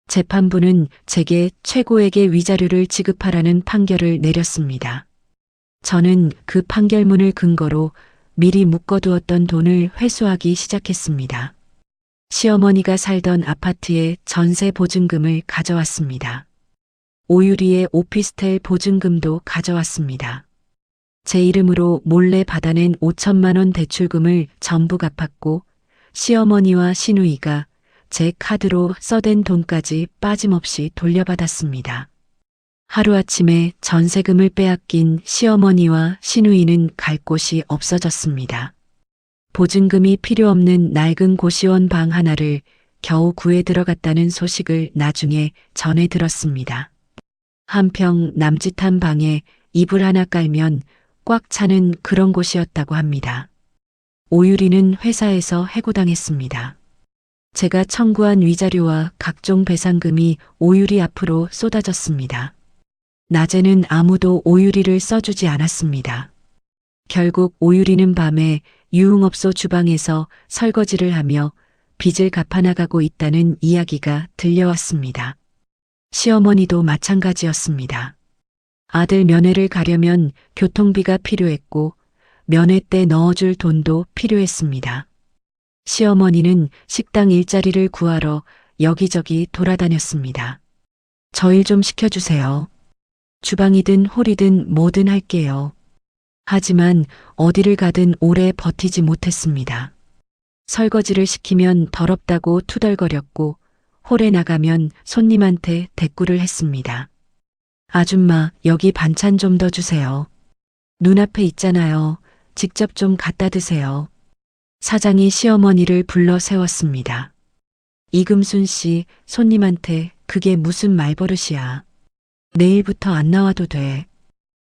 재판부는 제게 최고액의 위자료를 지급하라는 판결을 내렸습니다. 저는 그 판결문을 근거로 미리 묶어두었던 돈을 회수하기 시작했습니다. 시어머니가 살던 아파트의 전세 보증금을 가져왔습니다. 오유리의 오피스텔 보증금도 가져왔습니다. 제 이름으로 몰래 받아낸 5천만 원 대출금을 전부 갚았고 시어머니와 시누이가 제 카드로 써댄 돈까지 빠짐없이 돌려받았습니다. 하루아침에 전세금을 빼앗긴 시어머니와 시누이는 갈 곳이 없어졌습니다. 보증금이 필요 없는 낡은 고시원 방 하나를 겨우 구해 들어갔다는 소식을 나중에 전해 들었습니다. 한평 남짓한 방에 이불 하나 깔면 꽉 차는 그런 곳이었다고 합니다. 오유리는 회사에서 해고당했습니다. 제가 청구한 위자료와 각종 배상금이 오유리 앞으로 쏟아졌습니다. 낮에는 아무도 오유리를 써주지 않았습니다. 결국 오유리는 밤에 유흥업소 주방에서 설거지를 하며 빚을 갚아나가고 있다는 이야기가 들려왔습니다. 시어머니도 마찬가지였습니다. 아들 면회를 가려면 교통비가 필요했고 면회 때 넣어줄 돈도 필요했습니다. 시어머니는 식당 일자리를 구하러 여기저기 돌아다녔습니다. 저 일 좀 시켜주세요. 주방이든 홀이든 뭐든 할게요. 하지만 어디를 가든 오래 버티지 못했습니다. 설거지를 시키면 더럽다고 투덜거렸고 홀에 나가면 손님한테 대꾸를 했습니다. 아줌마, 여기 반찬 좀 더 주세요. 눈앞에 있잖아요. 직접 좀 갖다 드세요. 사장이 시어머니를 불러 세웠습니다. 이금순 씨, 손님한테 그게 무슨 말버릇이야. 내일부터 안 나와도 돼.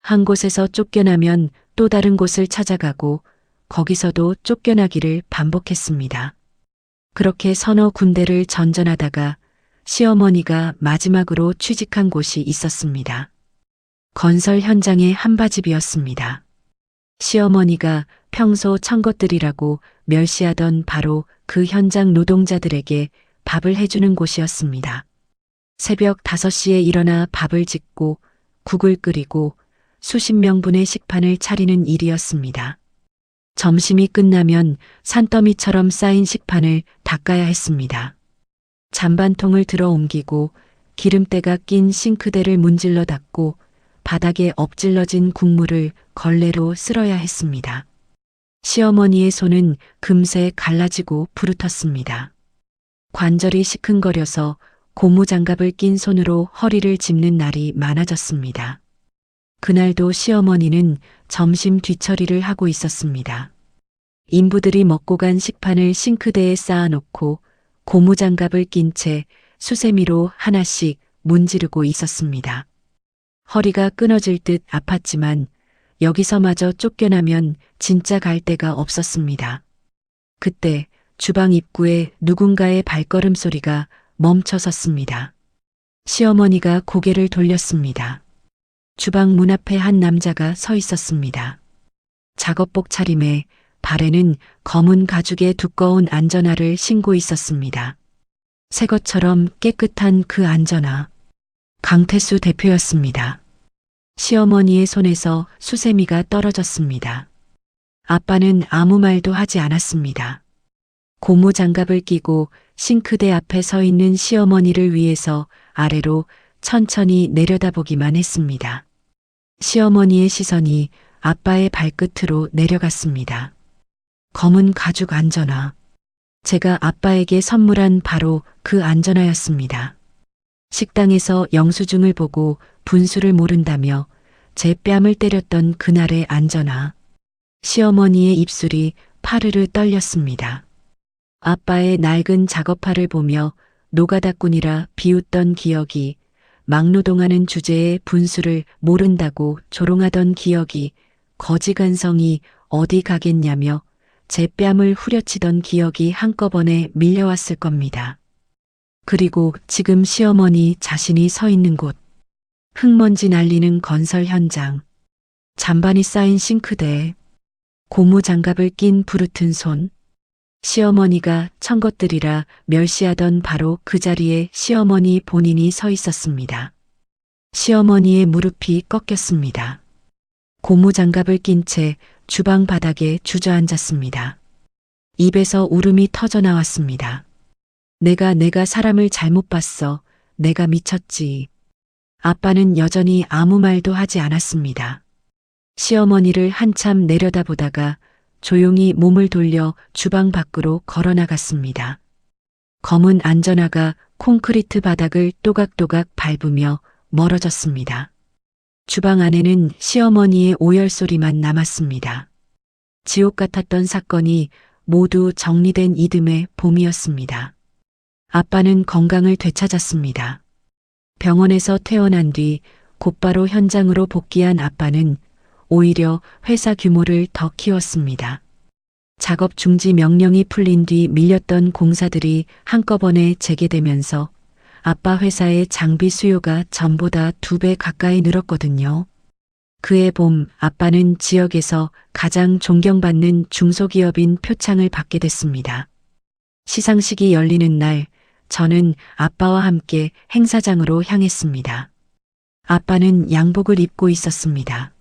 한 곳에서 쫓겨나면 또 다른 곳을 찾아가고 거기서도 쫓겨나기를 반복했습니다. 그렇게 서너 군데를 전전하다가 시어머니가 마지막으로 취직한 곳이 있었습니다. 건설 현장의 한바집이었습니다. 시어머니가 평소 천것들이라고 멸시하던 바로 그 현장 노동자들에게 밥을 해주는 곳이었습니다. 새벽 5시에 일어나 밥을 짓고 국을 끓이고 수십 명분의 식판을 차리는 일이었습니다. 점심이 끝나면 산더미처럼 쌓인 식판을 닦아야 했습니다. 잔반통을 들어 옮기고 기름때가 낀 싱크대를 문질러 닦고 바닥에 엎질러진 국물을 걸레로 쓸어야 했습니다. 시어머니의 손은 금세 갈라지고 부르텄습니다. 관절이 시큰거려서 고무장갑을 낀 손으로 허리를 짚는 날이 많아졌습니다. 그날도 시어머니는 점심 뒤처리를 하고 있었습니다. 인부들이 먹고 간 식판을 싱크대에 쌓아놓고 고무장갑을 낀 채 수세미로 하나씩 문지르고 있었습니다. 허리가 끊어질 듯 아팠지만 여기서마저 쫓겨나면 진짜 갈 데가 없었습니다. 그때 주방 입구에 누군가의 발걸음 소리가 멈춰섰습니다. 시어머니가 고개를 돌렸습니다. 주방 문 앞에 한 남자가 서 있었습니다. 작업복 차림에 발에는 검은 가죽의 두꺼운 안전화를 신고 있었습니다. 새 것처럼 깨끗한 그 안전화. 강태수 대표였습니다. 시어머니의 손에서 수세미가 떨어졌습니다. 아빠는 아무 말도 하지 않았습니다. 고무장갑을 끼고 싱크대 앞에 서 있는 시어머니를 위해서 아래로 천천히 내려다보기만 했습니다. 시어머니의 시선이 아빠의 발끝으로 내려갔습니다. 검은 가죽 안전화. 제가 아빠에게 선물한 바로 그 안전화였습니다. 식당에서 영수증을 보고 분수를 모른다며 제 뺨을 때렸던 그날의 안전화. 시어머니의 입술이 파르르 떨렸습니다. 아빠의 낡은 작업화를 보며 노가다꾼이라 비웃던 기억이, 막노동하는 주제에 분수를 모른다고 조롱하던 기억이, 거지간성이 어디 가겠냐며 제 뺨을 후려치던 기억이 한꺼번에 밀려왔을 겁니다. 그리고 지금 시어머니 자신이 서 있는 곳, 흙먼지 날리는 건설 현장, 잔반이 쌓인 싱크대, 고무장갑을 낀 부르튼 손, 시어머니가 천것들이라 멸시하던 바로 그 자리에 시어머니 본인이 서 있었습니다. 시어머니의 무릎이 꺾였습니다. 고무장갑을 낀 채 주방 바닥에 주저앉았습니다. 입에서 울음이 터져 나왔습니다. 내가 사람을 잘못 봤어. 내가 미쳤지. 아빠는 여전히 아무 말도 하지 않았습니다. 시어머니를 한참 내려다보다가 조용히 몸을 돌려 주방 밖으로 걸어 나갔습니다. 검은 안전화가 콘크리트 바닥을 또각또각 밟으며 멀어졌습니다. 주방 안에는 시어머니의 오열 소리만 남았습니다. 지옥 같았던 사건이 모두 정리된 이듬해 봄이었습니다. 아빠는 건강을 되찾았습니다. 병원에서 퇴원한 뒤 곧바로 현장으로 복귀한 아빠는 오히려 회사 규모를 더 키웠습니다. 작업 중지 명령이 풀린 뒤 밀렸던 공사들이 한꺼번에 재개되면서 아빠 회사의 장비 수요가 전보다 2배 가까이 늘었거든요. 그해 봄 아빠는 지역에서 가장 존경받는 중소기업인 표창을 받게 됐습니다. 시상식이 열리는 날 저는 아빠와 함께 행사장으로 향했습니다. 아빠는 양복을 입고 있었습니다.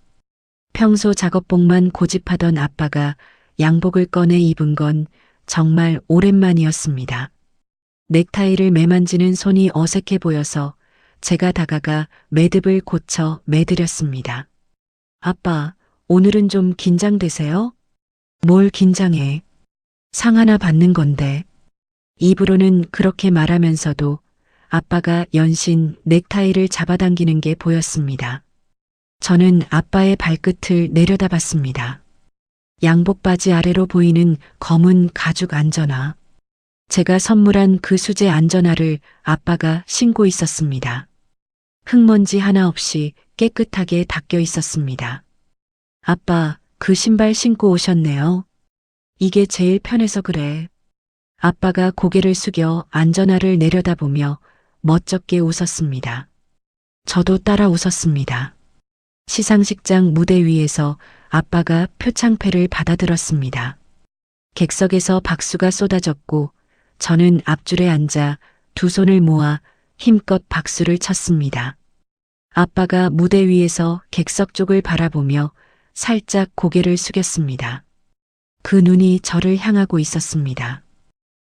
평소 작업복만 고집하던 아빠가 양복을 꺼내 입은 건 정말 오랜만이었습니다. 넥타이를 매만지는 손이 어색해 보여서 제가 다가가 매듭을 고쳐 매드렸습니다. 아빠, 오늘은 좀 긴장되세요? 뭘 긴장해? 상 하나 받는 건데. 입으로는 그렇게 말하면서도 아빠가 연신 넥타이를 잡아당기는 게 보였습니다. 저는 아빠의 발끝을 내려다봤습니다. 양복 바지 아래로 보이는 검은 가죽 안전화. 제가 선물한 그 수제 안전화를 아빠가 신고 있었습니다. 흙먼지 하나 없이 깨끗하게 닦여 있었습니다. 아빠, 그 신발 신고 오셨네요. 이게 제일 편해서 그래. 아빠가 고개를 숙여 안전화를 내려다보며 멋쩍게 웃었습니다. 저도 따라 웃었습니다. 시상식장 무대 위에서 아빠가 표창패를 받아들었습니다. 객석에서 박수가 쏟아졌고 저는 앞줄에 앉아 두 손을 모아 힘껏 박수를 쳤습니다. 아빠가 무대 위에서 객석 쪽을 바라보며 살짝 고개를 숙였습니다. 그 눈이 저를 향하고 있었습니다.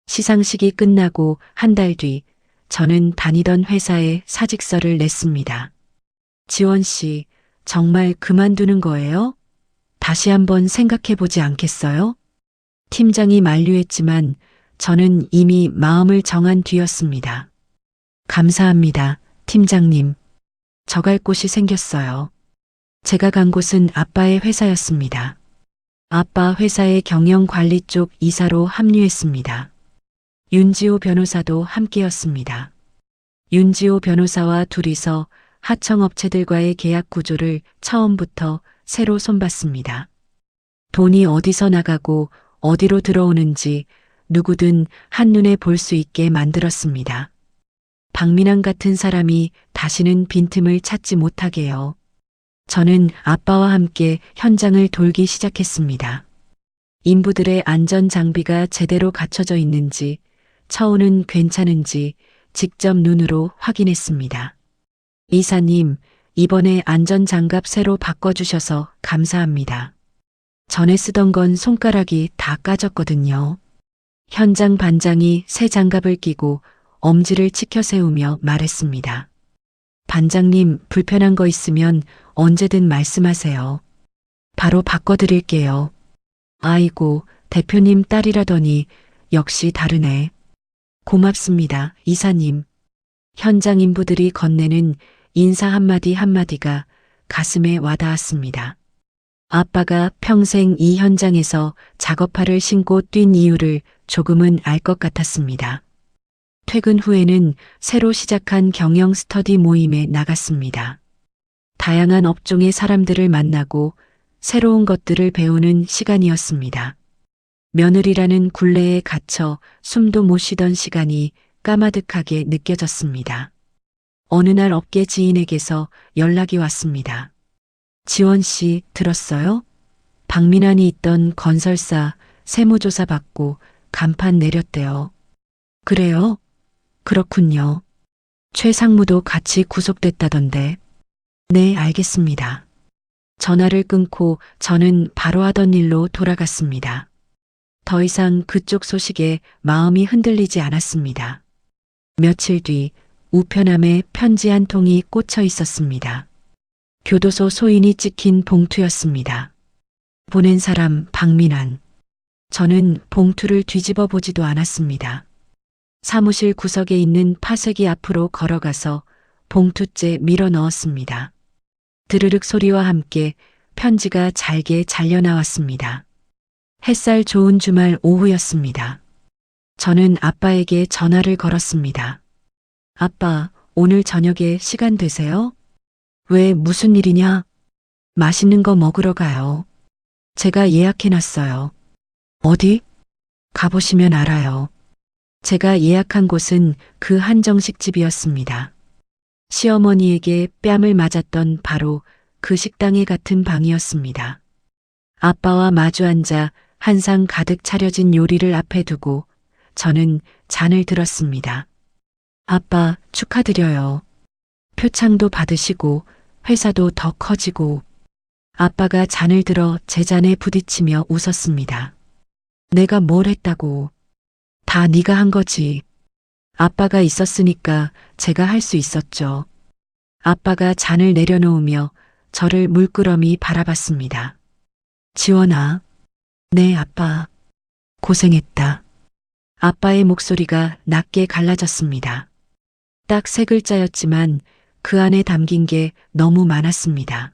시상식이 끝나고 한 달 뒤 저는 다니던 회사에 사직서를 냈습니다. 지원 씨, 정말 그만두는 거예요? 다시 한번 생각해 보지 않겠어요? 팀장이 만류했지만 저는 이미 마음을 정한 뒤였습니다. 감사합니다, 팀장님. 저 갈 곳이 생겼어요. 제가 간 곳은 아빠의 회사였습니다. 아빠 회사의 경영관리 쪽 이사로 합류했습니다. 윤지호 변호사도 함께였습니다. 윤지호 변호사와 둘이서 하청업체들과의 계약 구조를 처음부터 새로 손봤습니다. 돈이 어디서 나가고 어디로 들어오는지 누구든 한눈에 볼 수 있게 만들었습니다. 박민환 같은 사람이 다시는 빈틈을 찾지 못하게요. 저는 아빠와 함께 현장을 돌기 시작했습니다. 인부들의 안전 장비가 제대로 갖춰져 있는지, 처우는 괜찮은지 직접 눈으로 확인했습니다. 이사님, 이번에 안전장갑 새로 바꿔주셔서 감사합니다. 전에 쓰던 건 손가락이 다 까졌거든요. 현장 반장이 새 장갑을 끼고 엄지를 치켜 세우며 말했습니다. 반장님, 불편한 거 있으면 언제든 말씀하세요. 바로 바꿔드릴게요. 아이고, 대표님 딸이라더니 역시 다르네. 고맙습니다, 이사님. 현장 인부들이 건네는 인사 한마디 한마디가 가슴에 와닿았습니다. 아빠가 평생 이 현장에서 작업화를 신고 뛴 이유를 조금은 알 것 같았습니다. 퇴근 후에는 새로 시작한 경영 스터디 모임에 나갔습니다. 다양한 업종의 사람들을 만나고 새로운 것들을 배우는 시간이었습니다. 며느리라는 굴레에 갇혀 숨도 못 쉬던 시간이 까마득하게 느껴졌습니다. 어느 날 업계 지인에게서 연락이 왔습니다. 지원 씨 들었어요? 박민환이 있던 건설사 세무조사 받고 간판 내렸대요. 그래요? 그렇군요. 최 상무도 같이 구속됐다던데. 네, 알겠습니다. 전화를 끊고 저는 바로 하던 일로 돌아갔습니다. 더 이상 그쪽 소식에 마음이 흔들리지 않았습니다. 며칠 뒤 우편함에 편지 한 통이 꽂혀 있었습니다. 교도소 소인이 찍힌 봉투였습니다. 보낸 사람 박민환. 저는 봉투를 뒤집어 보지도 않았습니다. 사무실 구석에 있는 파쇄기 앞으로 걸어가서 봉투째 밀어 넣었습니다. 드르륵 소리와 함께 편지가 잘게 잘려 나왔습니다. 햇살 좋은 주말 오후였습니다. 저는 아빠에게 전화를 걸었습니다. 아빠, 오늘 저녁에 시간 되세요? 왜 무슨 일이냐? 맛있는 거 먹으러 가요. 제가 예약해놨어요. 어디? 가보시면 알아요. 제가 예약한 곳은 그 한정식 집이었습니다. 시어머니에게 뺨을 맞았던 바로 그 식당에 같은 방이었습니다. 아빠와 마주 앉아 한상 가득 차려진 요리를 앞에 두고 저는 잔을 들었습니다. 아빠, 축하드려요. 표창도 받으시고 회사도 더 커지고. 아빠가 잔을 들어 제 잔에 부딪히며 웃었습니다. 내가 뭘 했다고. 다 네가 한 거지. 아빠가 있었으니까 제가 할 수 있었죠. 아빠가 잔을 내려놓으며 저를 물끄러미 바라봤습니다. 지원아. 네, 아빠. 고생했다. 아빠의 목소리가 낮게 갈라졌습니다. 딱 세 글자였지만 그 안에 담긴 게 너무 많았습니다.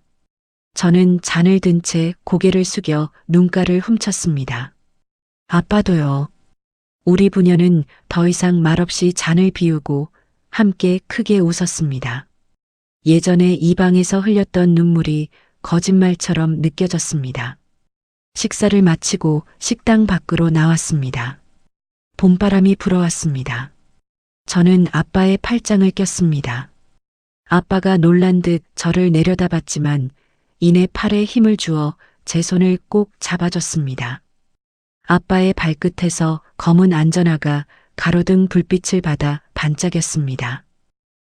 저는 잔을 든 채 고개를 숙여 눈가를 훔쳤습니다. 아빠도요. 우리 부녀는 더 이상 말없이 잔을 비우고 함께 크게 웃었습니다. 예전에 이 방에서 흘렸던 눈물이 거짓말처럼 느껴졌습니다. 식사를 마치고 식당 밖으로 나왔습니다. 봄바람이 불어왔습니다. 저는 아빠의 팔짱을 꼈습니다. 아빠가 놀란 듯 저를 내려다봤지만 이내 팔에 힘을 주어 제 손을 꼭 잡아줬습니다. 아빠의 발끝에서 검은 안전화가 가로등 불빛을 받아 반짝였습니다.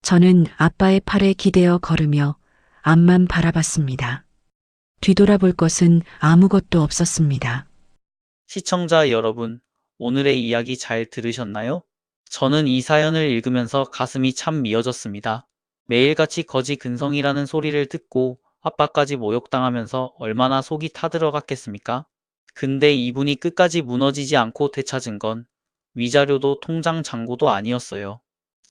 저는 아빠의 팔에 기대어 걸으며 앞만 바라봤습니다. 뒤돌아볼 것은 아무것도 없었습니다. 시청자 여러분, 오늘의 이야기 잘 들으셨나요? 저는 이 사연을 읽으면서 가슴이 참 미어졌습니다. 매일같이 거지 근성이라는 소리를 듣고 아빠까지 모욕당하면서 얼마나 속이 타들어갔겠습니까? 근데 이분이 끝까지 무너지지 않고 되찾은 건 위자료도 통장 잔고도 아니었어요.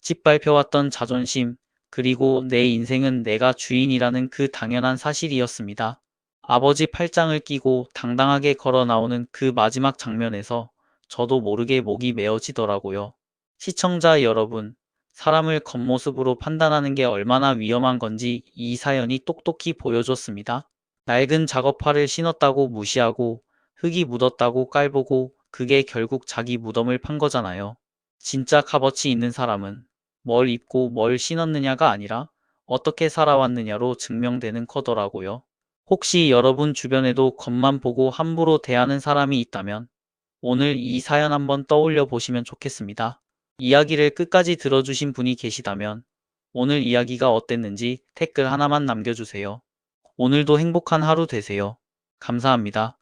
짓밟혀왔던 자존심, 그리고 내 인생은 내가 주인이라는 그 당연한 사실이었습니다. 아버지 팔짱을 끼고 당당하게 걸어 나오는 그 마지막 장면에서 저도 모르게 목이 메어지더라고요. 시청자 여러분, 사람을 겉모습으로 판단하는 게 얼마나 위험한 건지 이 사연이 똑똑히 보여줬습니다. 낡은 작업화를 신었다고 무시하고 흙이 묻었다고 깔보고 그게 결국 자기 무덤을 판 거잖아요. 진짜 값어치 있는 사람은 뭘 입고 뭘 신었느냐가 아니라 어떻게 살아왔느냐로 증명되는 거더라고요. 혹시 여러분 주변에도 겉만 보고 함부로 대하는 사람이 있다면 오늘 이 사연 한번 떠올려 보시면 좋겠습니다. 이야기를 끝까지 들어주신 분이 계시다면 오늘 이야기가 어땠는지 댓글 하나만 남겨주세요. 오늘도 행복한 하루 되세요. 감사합니다.